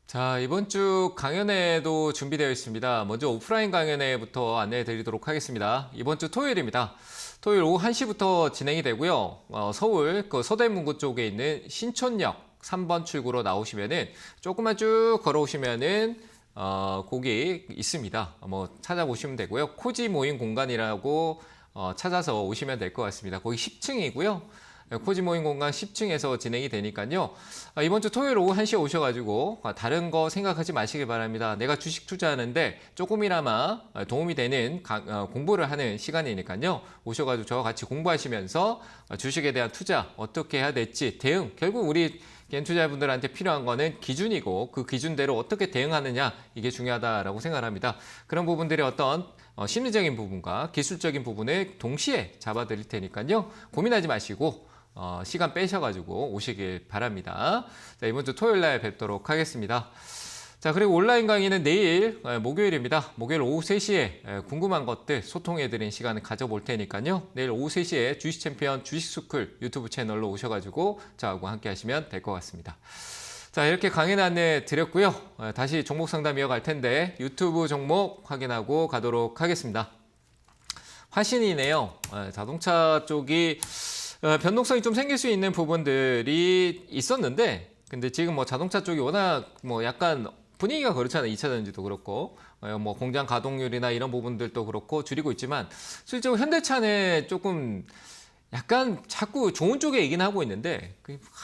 자, 이번 주 강연회도 준비되어 있습니다. 먼저 오프라인 강연회부터 안내해 드리도록 하겠습니다. 이번 주 토요일입니다. 토요일 오후 1시부터 진행이 되고요. 서울 서대문구 쪽에 있는 신촌역 3번 출구로 나오시면은 조금만 쭉 걸어오시면은 거기 있습니다. 찾아보시면 되고요. 코지 모임 공간이라고 찾아서 오시면 될 것 같습니다. 거기 10층이고요. 코지 모임 공간 10층에서 진행이 되니까요. 이번 주 토요일 오후 1시에 오셔가지고 다른 거 생각하지 마시길 바랍니다. 내가 주식 투자하는데 조금이나마 도움이 되는 공부를 하는 시간이니까요. 오셔가지고 저와 같이 공부하시면서 주식에 대한 투자 어떻게 해야 될지 대응, 결국 우리 개인 투자자분들한테 필요한 거는 기준이고 그 기준대로 어떻게 대응하느냐 이게 중요하다라고 생각합니다. 그런 부분들의 어떤 심리적인 부분과 기술적인 부분을 동시에 잡아드릴 테니까요. 고민하지 마시고 시간 빼셔가지고 오시길 바랍니다. 자, 이번 주 토요일 날 뵙도록 하겠습니다. 자, 그리고 온라인 강의는 내일 목요일입니다. 목요일 오후 3시에 궁금한 것들 소통해드린 시간을 가져볼 테니까요. 내일 오후 3시에 주식 챔피언 주식스쿨 유튜브 채널로 오셔가지고 저하고 함께 하시면 될 것 같습니다. 자, 이렇게 강연 안내 드렸고요. 다시 종목 상담 이어갈 텐데 유튜브 종목 확인하고 가도록 하겠습니다. 화신이네요. 자동차 쪽이 변동성이 좀 생길 수 있는 부분들이 있었는데 근데 지금 자동차 쪽이 워낙 약간 분위기가 그렇잖아요. 2차 전지도 그렇고 공장 가동률이나 이런 부분들도 그렇고 줄이고 있지만 실제로 현대차는 조금 약간 자꾸 좋은 쪽에 얘기는 하고 있는데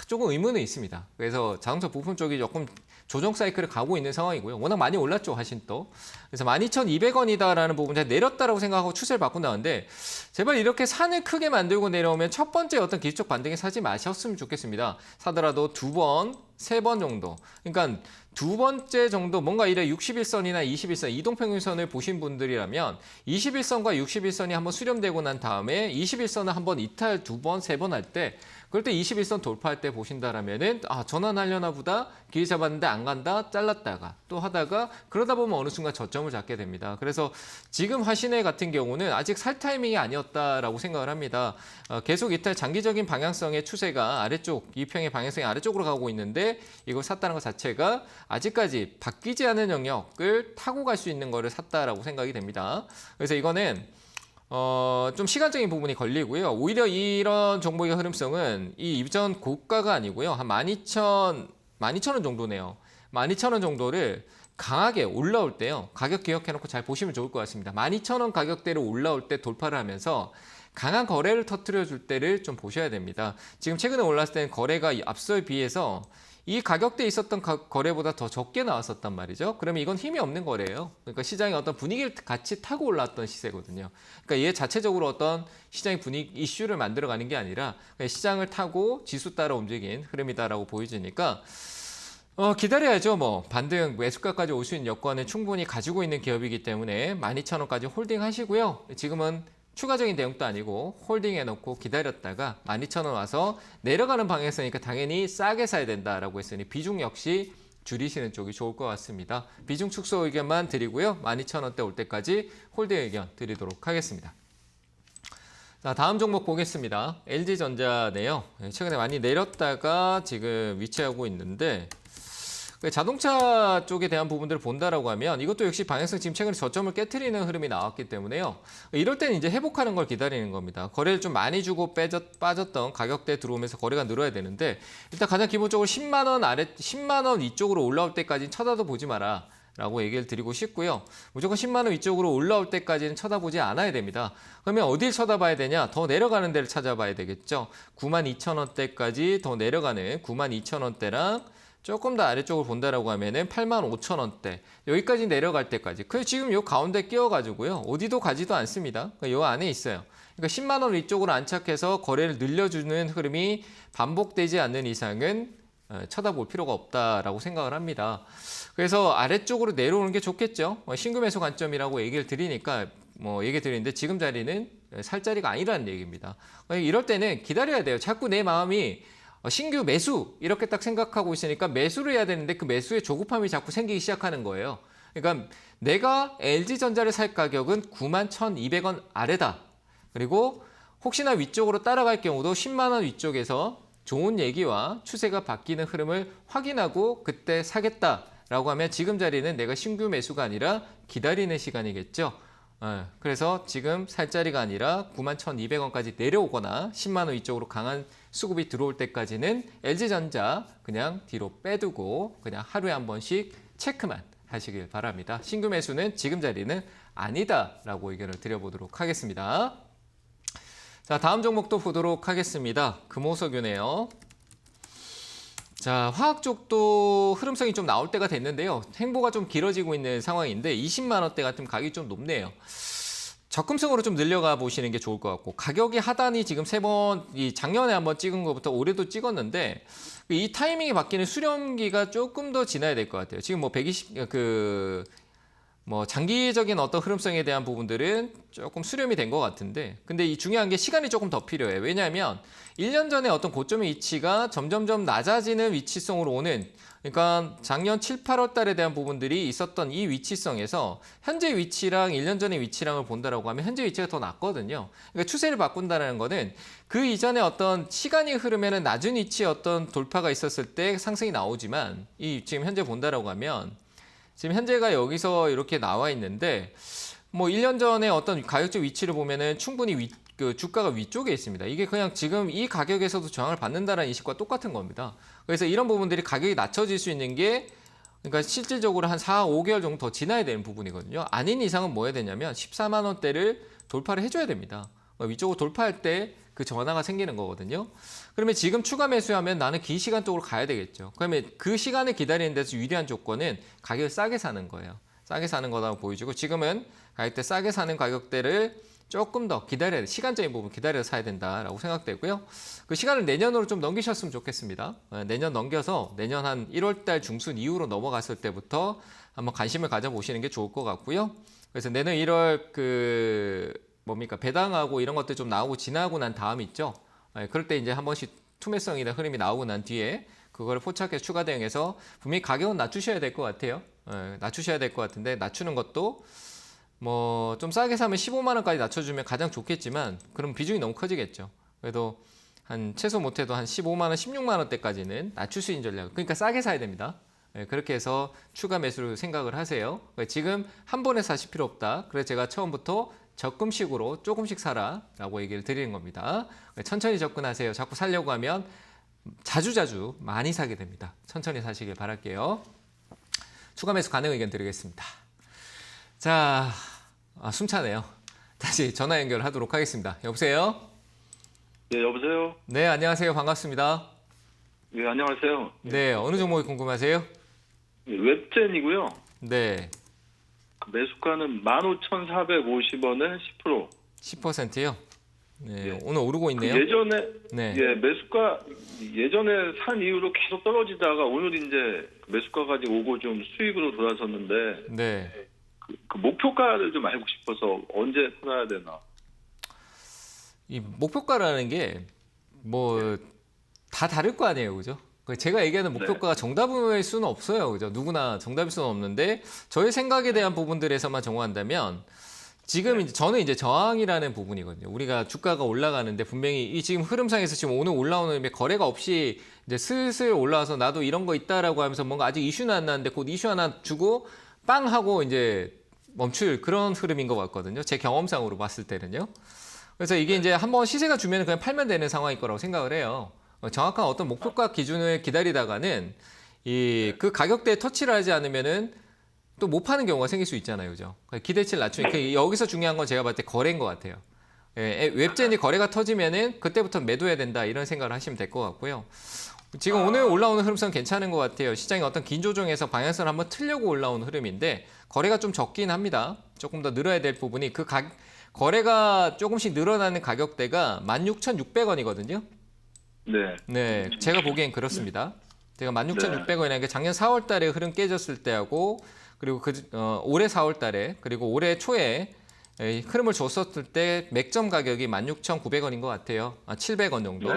조금 의문은 있습니다. 그래서 자동차 부품 쪽이 조금 조정 사이클을 가고 있는 상황이고요. 워낙 많이 올랐죠, 하신 또. 그래서 12,200원이다라는 부분 제가 내렸다라고 생각하고 추세를 바꾼 다는데 제발 이렇게 산을 크게 만들고 내려오면 첫 번째 어떤 기술적 반등에 사지 마셨으면 좋겠습니다. 사더라도 2번, 3번 정도. 그러니까 두 번째 정도 뭔가 이래 61선이나 21선 이동평균선을 보신 분들이라면 21선과 61선이 한번 수렴되고 난 다음에 21선을 한번 이탈 2번, 3번 할 때 그럴 때 21선 돌파할 때 보신다라면은 전환하려나 보다 길 잡았는데 안 간다 잘랐다가 또 하다가 그러다 보면 어느 순간 저점을 잡게 됩니다. 그래서 지금 화신의 같은 경우는 아직 살 타이밍이 아니었다라고 생각을 합니다. 계속 이탈 장기적인 방향성의 추세가 아래쪽 이평의 방향성이 아래쪽으로 가고 있는데 이걸 샀다는 것 자체가 아직까지 바뀌지 않은 영역을 타고 갈 수 있는 거를 샀다라고 생각이 됩니다. 그래서 이거는 좀 시간적인 부분이 걸리고요. 오히려 이런 종목의 흐름성은 이 이전 고가가 아니고요. 한 12,000원 정도네요. 12,000원 정도를 강하게 올라올 때요. 가격 기억해놓고 잘 보시면 좋을 것 같습니다. 12,000원 가격대로 올라올 때 돌파를 하면서 강한 거래를 터뜨려 줄 때를 좀 보셔야 됩니다. 지금 최근에 올랐을 때는 거래가 앞서에 비해서 이 가격대에 있었던 거래보다 더 적게 나왔었단 말이죠. 그러면 이건 힘이 없는 거래예요. 그러니까 시장의 어떤 분위기를 같이 타고 올랐던 시세거든요. 그러니까 얘 자체적으로 어떤 시장의 분위기 이슈를 만들어가는 게 아니라 그냥 시장을 타고 지수 따라 움직인 흐름이다라고 보여지니까 기다려야죠. 뭐 반등 매수가까지 올 수 있는 여건을 충분히 가지고 있는 기업이기 때문에 12,000원까지 홀딩 하시고요. 지금은 추가적인 대응도 아니고 홀딩해놓고 기다렸다가 12,000원 와서 내려가는 방향이니까 당연히 싸게 사야 된다라고 했으니 비중 역시 줄이시는 쪽이 좋을 것 같습니다. 비중 축소 의견만 드리고요. 12,000원대 올 때까지 홀딩 의견 드리도록 하겠습니다. 자, 다음 종목 보겠습니다. LG전자네요. 최근에 많이 내렸다가 지금 위치하고 있는데 자동차 쪽에 대한 부분들을 본다라고 하면 이것도 역시 방향성 지금 최근에 저점을 깨트리는 흐름이 나왔기 때문에요. 이럴 때는 이제 회복하는 걸 기다리는 겁니다. 거래를 좀 많이 주고 빠졌던 가격대 들어오면서 거래가 늘어야 되는데 일단 가장 기본적으로 10만 원 아래 10만 원 위쪽으로 올라올 때까지는 쳐다도 보지 마라. 라고 얘기를 드리고 싶고요. 무조건 10만 원 위쪽으로 올라올 때까지는 쳐다보지 않아야 됩니다. 그러면 어딜 쳐다봐야 되냐? 더 내려가는 데를 찾아봐야 되겠죠. 92,000원대까지 더 내려가는 92,000원대랑 조금 더 아래쪽을 본다라고 하면은 85,000원대 여기까지 내려갈 때까지. 그 지금 요 가운데 끼워가지고요 어디도 가지도 않습니다. 요 안에 있어요. 그러니까 10만 원 위쪽으로 안착해서 거래를 늘려주는 흐름이 반복되지 않는 이상은 쳐다볼 필요가 없다라고 생각을 합니다. 그래서 아래쪽으로 내려오는 게 좋겠죠. 신규 매수 관점이라고 얘기를 드리니까 얘기 드리는데 지금 자리는 살 자리가 아니라는 얘기입니다. 이럴 때는 기다려야 돼요. 자꾸 내 마음이 신규 매수 이렇게 딱 생각하고 있으니까 매수를 해야 되는데 그 매수에 조급함이 자꾸 생기기 시작하는 거예요. 그러니까 내가 LG전자를 살 가격은 91,200원 아래다. 그리고 혹시나 위쪽으로 따라갈 경우도 10만 원 위쪽에서 좋은 얘기와 추세가 바뀌는 흐름을 확인하고 그때 사겠다라고 하면 지금 자리는 내가 신규 매수가 아니라 기다리는 시간이겠죠. 그래서 지금 살 자리가 아니라 91,200원까지 내려오거나 10만 원 위쪽으로 강한 수급이 들어올 때까지는 LG전자 그냥 뒤로 빼두고 그냥 하루에 한 번씩 체크만 하시길 바랍니다. 신규 매수는 지금 자리는 아니다라고 의견을 드려보도록 하겠습니다. 자, 다음 종목도 보도록 하겠습니다. 금호석유네요. 자, 화학 쪽도 흐름성이 좀 나올 때가 됐는데요. 행보가 좀 길어지고 있는 상황인데 20만 원대 같은 가격이 좀 높네요. 적금성으로 좀 늘려가 보시는 게 좋을 것 같고 가격이 하단이 지금 3번 작년에 한번 찍은 것부터 올해도 찍었는데 이 타이밍이 바뀌는 수렴기가 조금 더 지나야 될 것 같아요. 지금 120 장기적인 어떤 흐름성에 대한 부분들은 조금 수렴이 된 것 같은데 근데 이 중요한 게 시간이 조금 더 필요해요. 왜냐하면 1년 전에 어떤 고점의 위치가 점점점 낮아지는 위치성으로 오는 그러니까 작년 7, 8월 달에 대한 부분들이 있었던 이 위치성에서 현재 위치랑 1년 전의 위치랑을 본다라고 하면 현재 위치가 더 낮거든요. 그러니까 추세를 바꾼다는 거는 그 이전에 어떤 시간이 흐르면은 낮은 위치에 어떤 돌파가 있었을 때 상승이 나오지만 이 지금 현재 본다라고 하면 지금 현재가 여기서 이렇게 나와 있는데 1년 전에 어떤 가격적 위치를 보면은 충분히 주가가 위쪽에 있습니다. 이게 그냥 지금 이 가격에서도 저항을 받는다는 인식과 똑같은 겁니다. 그래서 이런 부분들이 가격이 낮춰질 수 있는 게 그러니까 실질적으로 한 4, 5개월 정도 더 지나야 되는 부분이거든요. 아닌 이상은 뭐 해야 되냐면 14만 원대를 돌파를 해줘야 됩니다. 위쪽으로 돌파할 때 그 전화가 생기는 거거든요. 그러면 지금 추가 매수하면 나는 긴 시간 쪽으로 가야 되겠죠. 그러면 그 시간을 기다리는 데서 유리한 조건은 가격을 싸게 사는 거예요. 싸게 사는 거라고 보여지고 지금은 가격대 싸게 사는 가격대를 조금 더 기다려야 돼. 시간적인 부분 기다려서 사야 된다라고 생각되고요. 그 시간을 내년으로 좀 넘기셨으면 좋겠습니다. 내년 넘겨서 내년 한 1월 달 중순 이후로 넘어갔을 때부터 한번 관심을 가져보시는 게 좋을 것 같고요. 그래서 내년 1월 배당하고 이런 것들 좀 나오고 지나고 난 다음 있죠. 그럴 때 이제 한 번씩 투매성이나 흐름이 나오고 난 뒤에 그거를 포착해서 추가 대응해서 분명히 가격은 낮추셔야 될 것 같아요. 낮추셔야 될 것 같은데 낮추는 것도 뭐 좀 싸게 사면 15만 원까지 낮춰주면 가장 좋겠지만 그럼 비중이 너무 커지겠죠. 그래도 한 최소 못해도 한 15만 원, 16만 원대까지는 낮출 수 있는 전략. 그러니까 싸게 사야 됩니다. 그렇게 해서 추가 매수를 생각을 하세요. 지금 한 번에 사실 필요 없다. 그래서 제가 처음부터 적금식으로 조금씩 사라라고 얘기를 드리는 겁니다. 천천히 접근하세요. 자꾸 사려고 하면 자주자주 많이 사게 됩니다. 천천히 사시길 바랄게요. 추가 매수 가능 의견 드리겠습니다. 자, 숨차네요. 다시 전화 연결하도록 하겠습니다. 여보세요? 네, 여보세요? 네, 안녕하세요. 반갑습니다. 네, 안녕하세요. 네, 어느 종목이 궁금하세요? 네, 웹젠이고요. 네, 매수가는 15,450원에 10%. 10%요? 네, 예. 오늘 오르고 있네요. 예전에 네. 예, 매수가 예전에 산 이후로 계속 떨어지다가 오늘 이제 매수가 가지고 오고 좀 수익으로 돌아섰는데 네. 그 목표가를 좀 알고 싶어서 언제 풀어야 되나? 이 목표가라는 게 뭐 다 다를 거 아니에요, 그죠? 제가 얘기하는 목표가가 정답일 수는 없어요, 그죠? 누구나 정답일 수는 없는데 저의 생각에 대한 부분들에서만 정화한다면 지금 이제 저는 이제 저항이라는 부분이거든요. 우리가 주가가 올라가는데 분명히 이 지금 흐름상에서 지금 오늘 올라오는 거래가 없이 이제 슬슬 올라와서 나도 이런 거 있다라고 하면서 뭔가 아직 이슈는 안 나는데 곧 이슈 하나 주고 빵 하고 이제 멈출 그런 흐름인 것 같거든요. 제 경험상으로 봤을 때는요. 그래서 이게 이제 한번 시세가 주면 그냥 팔면 되는 상황일 거라고 생각을 해요. 정확한 어떤 목표가 기준을 기다리다가는 그 가격대에 터치를 하지 않으면은 또 못 파는 경우가 생길 수 있잖아요, 그죠? 기대치를 낮추니까 여기서 중요한 건 제가 봤을 때 거래인 것 같아요. 웹젠이 거래가 터지면은 그때부터 매도해야 된다 이런 생각을 하시면 될 것 같고요. 지금 오늘 올라오는 흐름선 괜찮은 것 같아요. 시장이 어떤 긴 조정에서 방향성을 한번 틀려고 올라오는 흐름인데 거래가 좀 적긴 합니다. 조금 더 늘어야 될 부분이 거래가 조금씩 늘어나는 가격대가 16,600원이거든요. 네. 네, 제가 보기엔 그렇습니다. 제가 16,600원이라는 게 작년 4월 달에 흐름 깨졌을 때하고 그리고 올해 4월 달에 그리고 올해 초에 흐름을 줬었을 때 맥점 가격이 16,900원인 것 같아요. 700원 정도.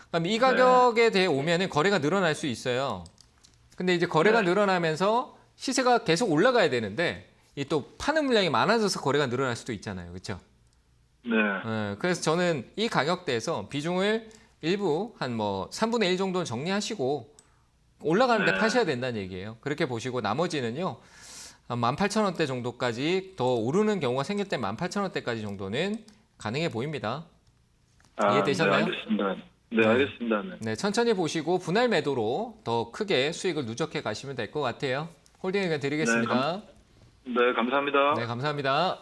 그럼 이 가격에 대해 오면은 거래가 늘어날 수 있어요. 근데 이제 거래가 늘어나면서 시세가 계속 올라가야 되는데 이 또 파는 물량이 많아져서 거래가 늘어날 수도 있잖아요. 그렇죠? 네. 그래서 저는 이 가격대에서 비중을 일부 한 3분의 1 정도는 정리하시고 올라가는데 파셔야 된다는 얘기예요. 그렇게 보시고 나머지는요. 한 18,000원대 정도까지 더 오르는 경우가 생길 때 18,000원대까지 정도는 가능해 보입니다. 이해되셨나요? 네, 알겠습니다. 네, 알겠습니다. 네. 네, 천천히 보시고 분할 매도로 더 크게 수익을 누적해 가시면 될 것 같아요. 홀딩 의견 드리겠습니다. 네, 감사합니다. 네, 감사합니다.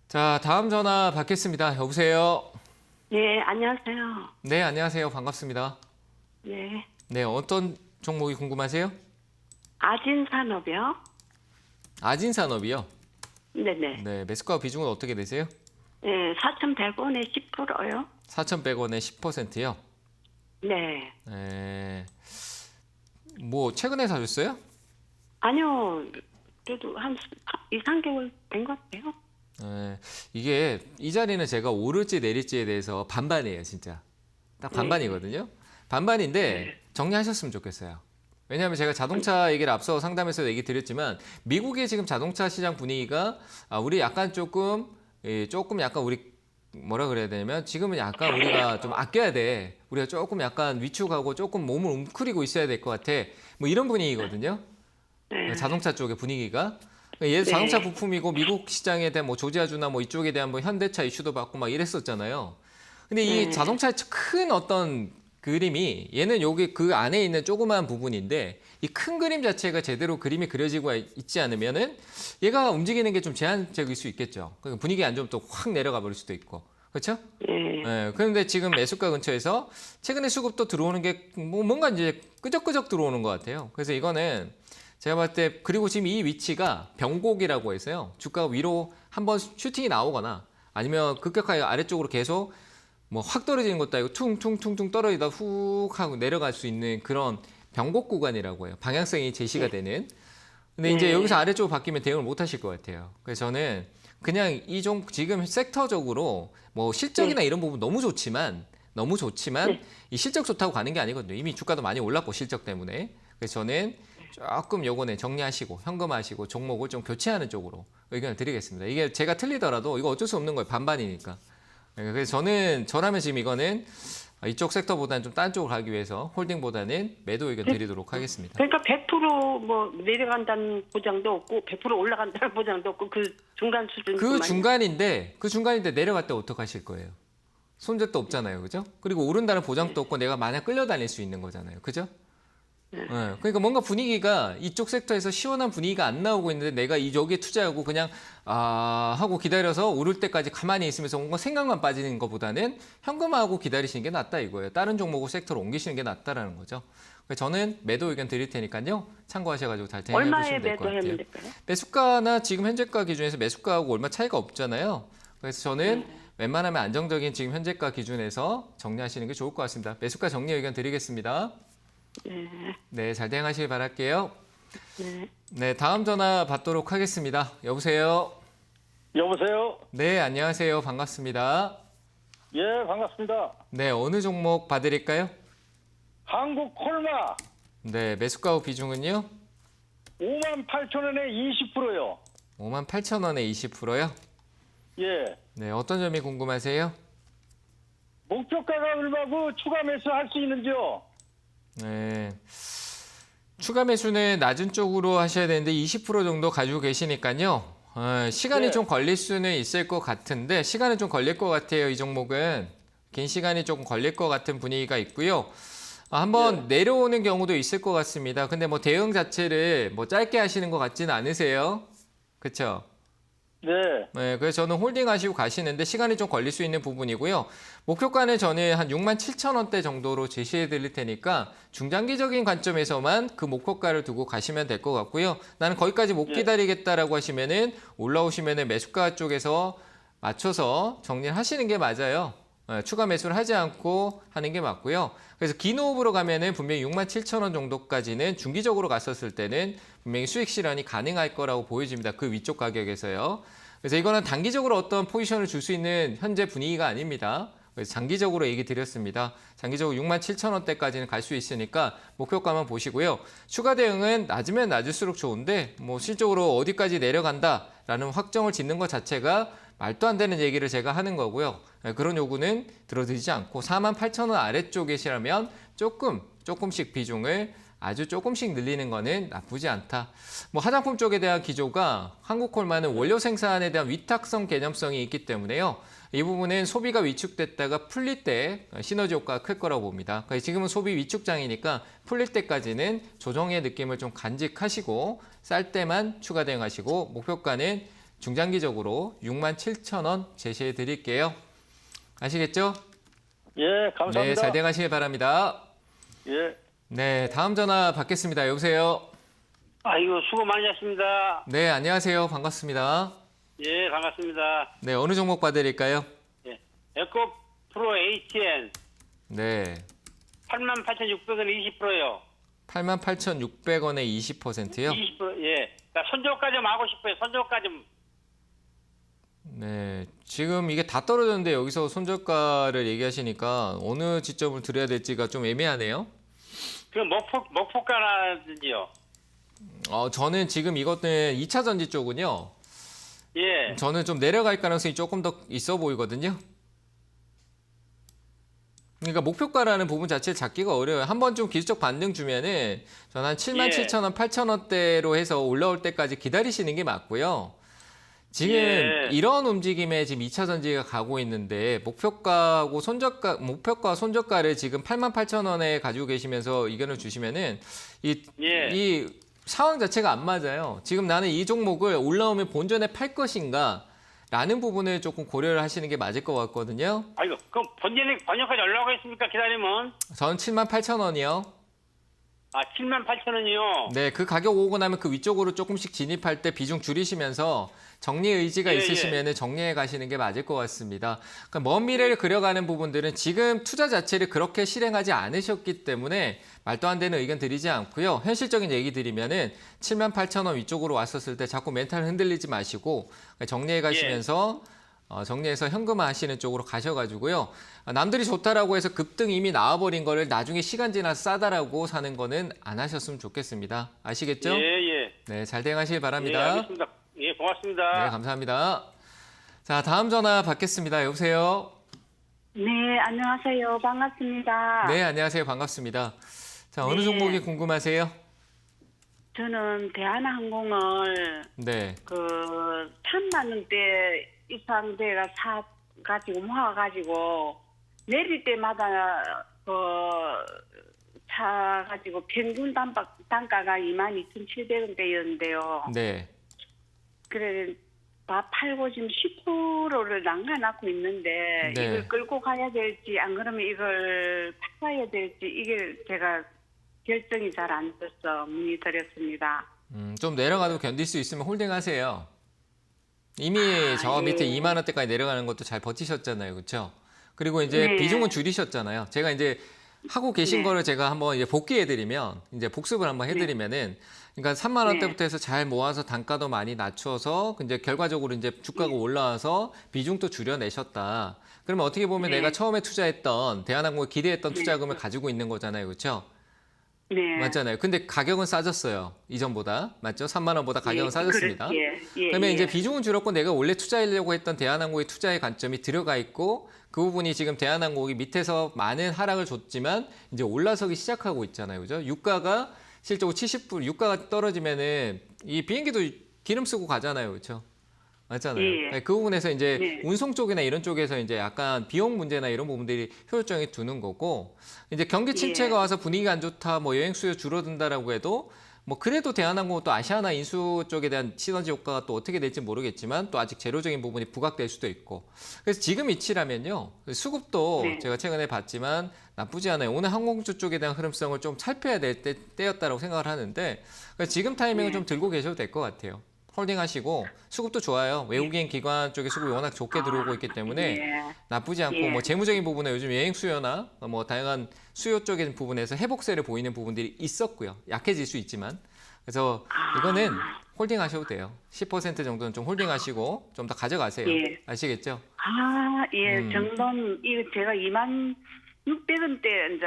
자, 다음 전화 받겠습니다. 여보세요? 네, 안녕하세요. 네, 안녕하세요. 반갑습니다. 네. 네, 어떤 종목이 궁금하세요? 아진산업이요? 아진산업이요? 네네. 네, 매수가 비중은 어떻게 되세요? 네, 4,100원에 10%요? 4,100원에 10%요? 네. 네. 뭐 최근에 사셨어요? 아니요. 그래도 한 2, 3개월 된 것 같아요. 네. 이게 이 자리는 제가 오를지 내릴지에 대해서 반반이에요, 진짜. 딱 반반이거든요. 반반인데 정리하셨으면 좋겠어요. 왜냐하면 제가 자동차 얘기를 앞서 상담에서 얘기 드렸지만 미국의 지금 자동차 시장 분위기가 우리 약간 조금 약간 우리 뭐라 그래야 되냐면 지금은 약간 우리가 좀 아껴야 돼. 우리가 조금 약간 위축하고 조금 몸을 웅크리고 있어야 될 것 같아. 뭐 이런 분위기거든요. 네. 자동차 쪽의 분위기가. 얘 자동차 부품이고 미국 시장에 대한 뭐 조지아주나 뭐 이쪽에 대한 뭐 현대차 이슈도 받고 막 이랬었잖아요. 근데 이 자동차의 큰 어떤 그림이 얘는 여기 그 안에 있는 조그마한 부분인데 이 큰 그림 자체가 제대로 그림이 그려지고 있지 않으면은 얘가 움직이는 게 좀 제한적일 수 있겠죠. 분위기 안 좋으면 또 확 내려가 버릴 수도 있고. 그렇죠? 네. 그런데 지금 매수가 근처에서 최근에 수급도 들어오는 게 뭔가 이제 끄적끄적 들어오는 것 같아요. 그래서 이거는 제가 봤을 때 그리고 지금 이 위치가 병곡이라고 해서요. 주가가 위로 한번 슈팅이 나오거나 아니면 급격하게 아래쪽으로 계속 뭐 확 떨어지는 것도 아니고 퉁퉁퉁퉁 떨어지다 훅 하고 내려갈 수 있는 그런 변곡 구간이라고 해요. 방향성이 제시가 되는. 근데 이제 여기서 아래쪽으로 바뀌면 대응을 못 하실 것 같아요. 그래서 저는 그냥 지금 섹터적으로 뭐 실적이나 이런 부분 너무 좋지만 이 실적 좋다고 가는 게 아니거든요. 이미 주가도 많이 올랐고 실적 때문에. 그래서 저는 조금 요거는 정리하시고 현금화하시고 종목을 좀 교체하는 쪽으로 의견을 드리겠습니다. 이게 제가 틀리더라도 이거 어쩔 수 없는 거예요. 반반이니까. 그래서 저라면 지금 이거는 이쪽 섹터보다는 좀 딴 쪽으로 가기 위해서 홀딩보다는 매도 의견 드리도록 하겠습니다. 그러니까 100%뭐 내려간다는 보장도 없고 100% 올라간다는 보장도 없고 그 중간 수준. 그 중간인데 내려갈 때 어떡하실 거예요? 손절도 없잖아요. 그죠? 그리고 오른다는 보장도 없고 내가 마냥 끌려다닐 수 있는 거잖아요. 그죠? 네. 그러니까 뭔가 분위기가 이쪽 섹터에서 시원한 분위기가 안 나오고 있는데 내가 여기에 투자하고 그냥 하고 기다려서 오를 때까지 가만히 있으면서 뭔가 생각만 빠지는 것보다는 현금화하고 기다리시는 게 낫다 이거예요. 다른 종목을 섹터로 옮기시는 게 낫다라는 거죠. 그래서 저는 매도 의견 드릴 테니까요. 참고하셔가지고 잘 대응해 보시면 될 것 같아요. 매도하면 될까요? 매수가나 지금 현재가 기준에서 매수가하고 얼마 차이가 없잖아요. 그래서 저는 웬만하면 안정적인 지금 현재가 기준에서 정리하시는 게 좋을 것 같습니다. 매수가 정리 의견 드리겠습니다. 네, 잘 대응하시길 바랄게요. 네, 다음 전화 받도록 하겠습니다. 여보세요? 여보세요? 네, 안녕하세요. 반갑습니다. 예, 반갑습니다. 네, 어느 종목 봐드릴까요? 한국 콜마 네, 매수가후 비중은요? 58,000원에 20%요. 58,000원에 20%요? 예. 네, 어떤 점이 궁금하세요? 목표가가 얼마고 추가 매수할 수 있는지요? 네. 추가 매수는 낮은 쪽으로 하셔야 되는데 20% 정도 가지고 계시니까요. 시간이 네. 좀 걸릴 수는 있을 것 같은데 시간은 좀 걸릴 것 같아요. 이 종목은 긴 시간이 조금 걸릴 것 같은 분위기가 있고요. 한번 내려오는 경우도 있을 것 같습니다. 근데 뭐 대응 자체를 뭐 짧게 하시는 것 같지는 않으세요? 그렇죠? 네. 네, 그래서 저는 홀딩하시고 가시는데 시간이 좀 걸릴 수 있는 부분이고요. 목표가는 저는 한 67,000원대 정도로 제시해 드릴 테니까 중장기적인 관점에서만 그 목표가를 두고 가시면 될 것 같고요. 나는 거기까지 못 기다리겠다라고 하시면은 올라오시면은 매수가 쪽에서 맞춰서 정리를 하시는 게 맞아요. 추가 매수를 하지 않고 하는 게 맞고요. 그래서 긴 호흡으로 가면은 분명히 67,000원 정도까지는 중기적으로 갔었을 때는 분명히 수익 실현이 가능할 거라고 보여집니다. 그 위쪽 가격에서요. 그래서 이거는 단기적으로 어떤 포지션을 줄 수 있는 현재 분위기가 아닙니다. 그래서 장기적으로 얘기 드렸습니다. 장기적으로 67,000원대까지는 갈 수 있으니까 목표가만 보시고요. 추가 대응은 낮으면 낮을수록 좋은데 뭐 실적으로 어디까지 내려간다라는 확정을 짓는 것 자체가 말도 안 되는 얘기를 제가 하는 거고요. 그런 요구는 들어드리지 않고 48,000원 아래쪽이시라면 조금씩 비중을 아주 조금씩 늘리는 거는 나쁘지 않다. 뭐 화장품 쪽에 대한 기조가 한국콜마는 원료 생산에 대한 위탁성 개념성이 있기 때문에요. 이 부분은 소비가 위축됐다가 풀릴 때 시너지 효과가 클 거라고 봅니다. 지금은 소비 위축장이니까 풀릴 때까지는 조정의 느낌을 좀 간직하시고 쌀 때만 추가 대응하시고 목표가는 중장기적으로 67,000원 제시해 드릴게요. 아시겠죠? 예, 감사합니다. 네, 잘 대응하시길 바랍니다. 예. 네, 다음 전화 받겠습니다. 여보세요? 아이고, 수고 많으셨습니다. 네, 안녕하세요. 반갑습니다. 예, 반갑습니다. 네, 어느 종목 봐드릴까요? 예. 에코 프로 HN 네, 88,600원에 20%요. 88,600원에 20%요? 20%, 예. 나 손절가 좀 하고 싶어요. 손절가 좀. 네, 지금 이게 다 떨어졌는데 여기서 손절가를 얘기하시니까 어느 지점을 드려야 될지가 좀 애매하네요. 그 목표가라든지요. 저는 지금 이것은 2차 전지 쪽은요. 예. 저는 좀 내려갈 가능성이 조금 더 있어 보이거든요. 그러니까 목표가라는 부분 자체를 잡기가 어려워요. 한번 좀 기술적 반등 주면은 저는 한 77,000원, 8,000원대로 해서 올라올 때까지 기다리시는 게 맞고요. 지금 이런 움직임에 지금 2차 전지가 가고 있는데 목표가와 손저가를 지금 88,000원에 가지고 계시면서 의견을 주시면은 이 상황 자체가 안 맞아요. 지금 나는 이 종목을 올라오면 본전에 팔 것인가 라는 부분을 조금 고려를 하시는 게 맞을 것 같거든요. 아이고, 그럼 번역까지 올라가겠습니까? 기다리면? 저는 78,000원이요. 아, 78,000원이요? 네, 그 가격 오고 나면 그 위쪽으로 조금씩 진입할 때 비중 줄이시면서 정리 의지가 예, 있으시면 정리해 가시는 게 맞을 것 같습니다. 그러니까 먼 미래를 그려가는 부분들은 지금 투자 자체를 그렇게 실행하지 않으셨기 때문에 말도 안 되는 의견 드리지 않고요. 현실적인 얘기 드리면은 78,000원 위쪽으로 왔었을 때 자꾸 멘탈 흔들리지 마시고 정리해 가시면서 정리해서 현금화 하시는 쪽으로 가셔가지고요. 남들이 좋다라고 해서 급등 이미 나와버린 거를 나중에 시간 지나서 싸다라고 사는 거는 안 하셨으면 좋겠습니다. 아시겠죠? 예. 네, 잘 대응하시길 예, 바랍니다. 알겠습니다. 예, 고맙습니다. 네, 감사합니다. 자, 다음 전화 받겠습니다. 여보세요? 네, 안녕하세요. 반갑습니다. 네, 안녕하세요. 반갑습니다. 자, 어느 네. 종목이 궁금하세요? 저는 대한항공을 네, 3만 원대 이상 대가 사가지고 모아가지고 내릴 때마다 사가지고 평균 단가가 22,700원대였는데요. 네. 그래 다 팔고 지금 10%를 남겨놓고 있는데 네. 이걸 끌고 가야 될지 안 그러면 이걸 팔아야 될지 이게 제가 결정이 잘 안 돼서 문의드렸습니다. 좀 내려가도 견딜 수 있으면 홀딩하세요. 이미 저 밑에 예. 2만 원대까지 내려가는 것도 잘 버티셨잖아요. 그렇죠? 그리고 이제 네. 비중은 줄이셨잖아요. 제가 이제 하고 계신 네. 거를 제가 한번 이제 복귀해드리면 이제 복습을 한번 해드리면은 그러니까 3만 원대부터 해서 잘 모아서 단가도 많이 낮춰서 이제 결과적으로 이제 주가가 올라와서 비중도 줄여내셨다. 그러면 어떻게 보면 네. 내가 처음에 투자했던 대한항공에 기대했던 투자금을 가지고 있는 거잖아요. 그렇죠? 네. 맞잖아요. 근데 가격은 싸졌어요. 이전보다. 맞죠? 3만 원보다 가격은 예, 싸졌습니다. 예, 그러면 예. 이제 비중은 줄었고 내가 원래 투자하려고 했던 대한항공의 투자의 관점이 들어가 있고 그 부분이 지금 대한항공이 밑에서 많은 하락을 줬지만 이제 올라서기 시작하고 있잖아요. 그죠? 유가가 실적으로 70불, 유가가 떨어지면은 이 비행기도 기름 쓰고 가잖아요. 그렇죠? 맞잖아요. 예. 네, 그 부분에서 이제 네. 운송 쪽이나 이런 쪽에서 이제 약간 비용 문제나 이런 부분들이 효율적이 두는 거고 이제 경기 침체가 예. 와서 분위기가 안 좋다, 뭐 여행 수요 줄어든다라고 해도 뭐 그래도 대한항공은 또 아시아나 인수 쪽에 대한 시너지 효과가 또 어떻게 될지 모르겠지만 또 아직 재료적인 부분이 부각될 수도 있고 그래서 지금 이치라면요 수급도 네. 제가 최근에 봤지만 나쁘지 않아요. 오늘 항공주 쪽에 대한 흐름성을 좀 살펴야 될 때였다라고 생각을 하는데 그래서 지금 타이밍을 네. 좀 들고 계셔도 될 것 같아요. 홀딩하시고 수급도 좋아요. 외국인 기관 쪽에 수급이 워낙 좋게 들어오고 있기 때문에 예. 나쁘지 않고 예. 뭐 재무적인 부분에 요즘 여행 수요나 뭐 다양한 수요 쪽인 부분에서 회복세를 보이는 부분들이 있었고요. 약해질 수 있지만 그래서 이거는 홀딩하셔도 돼요. 10% 정도는 좀 홀딩하시고 좀 더 가져가세요. 예. 아시겠죠? 정돈 이거 제가 26,600원대 이제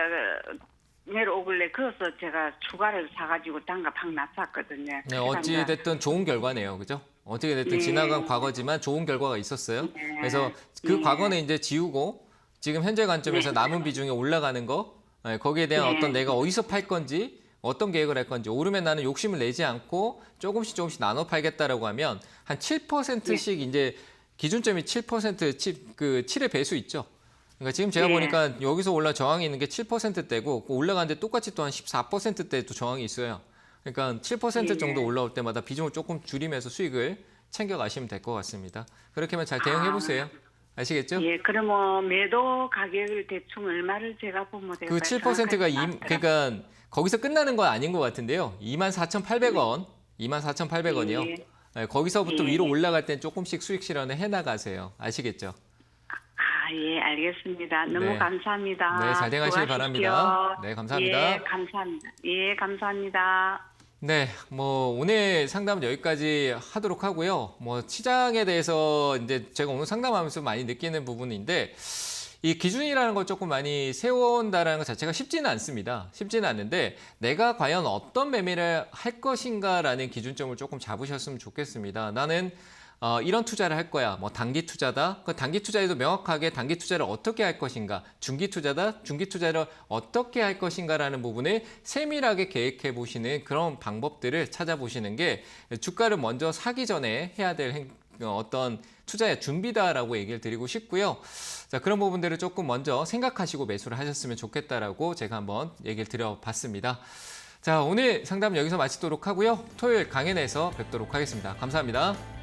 내려오길래 그래서 제가 추가를 사가지고 단가 팍 낮췄거든요. 네, 어찌 됐든 좋은 결과네요. 그죠? 어떻게 됐든 네. 지나간 과거지만 좋은 결과가 있었어요. 네. 그래서 그 네. 과거는 이제 지우고 지금 현재 관점에서 남은 비중이 올라가는 거 거기에 대한 네. 어떤 내가 어디서 팔 건지 어떤 계획을 할 건지 오르면 나는 욕심을 내지 않고 조금씩 나눠 팔겠다라고 하면 한 7%씩 이제 기준점이 7% 그 7의 배수 있죠. 그러니까 지금 제가 네. 보니까 여기서 올라 저항이 있는 게 7%대고 올라가는데 똑같이 또 한 14%대도 저항이 있어요. 그러니까 7% 정도 올라올 때마다 비중을 조금 줄이면서 수익을 챙겨 가시면 될 것 같습니다. 그렇게 하면 잘 대응해 보세요. 아시겠죠? 예, 그러면 매도 가격을 대충 얼마를 제가 보면 될까요? 그 7%가 그러니까 거기서 끝나는 건 아닌 것 같은데요. 24,800원, 24,800원이요. 예. 거기서부터 예. 위로 올라갈 땐 조금씩 수익 실현을 해 나가세요. 아시겠죠? 예, 알겠습니다. 너무 네. 감사합니다. 네, 잘 대응하시길 수고하십시오. 바랍니다. 네, 감사합니다. 예, 감사합니다. 예, 감사합니다. 네, 뭐 오늘 상담은 여기까지 하도록 하고요. 뭐 시장에 대해서 이제 제가 오늘 상담하면서 많이 느끼는 부분인데 이 기준이라는 걸 조금 많이 세워온다는 것 자체가 쉽지는 않습니다. 쉽지는 않는데 내가 과연 어떤 매매를 할 것인가라는 기준점을 조금 잡으셨으면 좋겠습니다. 나는 이런 투자를 할 거야. 뭐 단기 투자다. 그 단기 투자에도 명확하게 단기 투자를 어떻게 할 것인가. 중기 투자다. 중기 투자를 어떻게 할 것인가라는 부분을 세밀하게 계획해 보시는 그런 방법들을 찾아보시는 게 주가를 먼저 사기 전에 해야 될 어떤 투자의 준비다라고 얘기를 드리고 싶고요. 자, 그런 부분들을 조금 먼저 생각하시고 매수를 하셨으면 좋겠다라고 제가 한번 얘기를 드려봤습니다. 자, 오늘 상담 여기서 마치도록 하고요. 토요일 강연에서 뵙도록 하겠습니다. 감사합니다.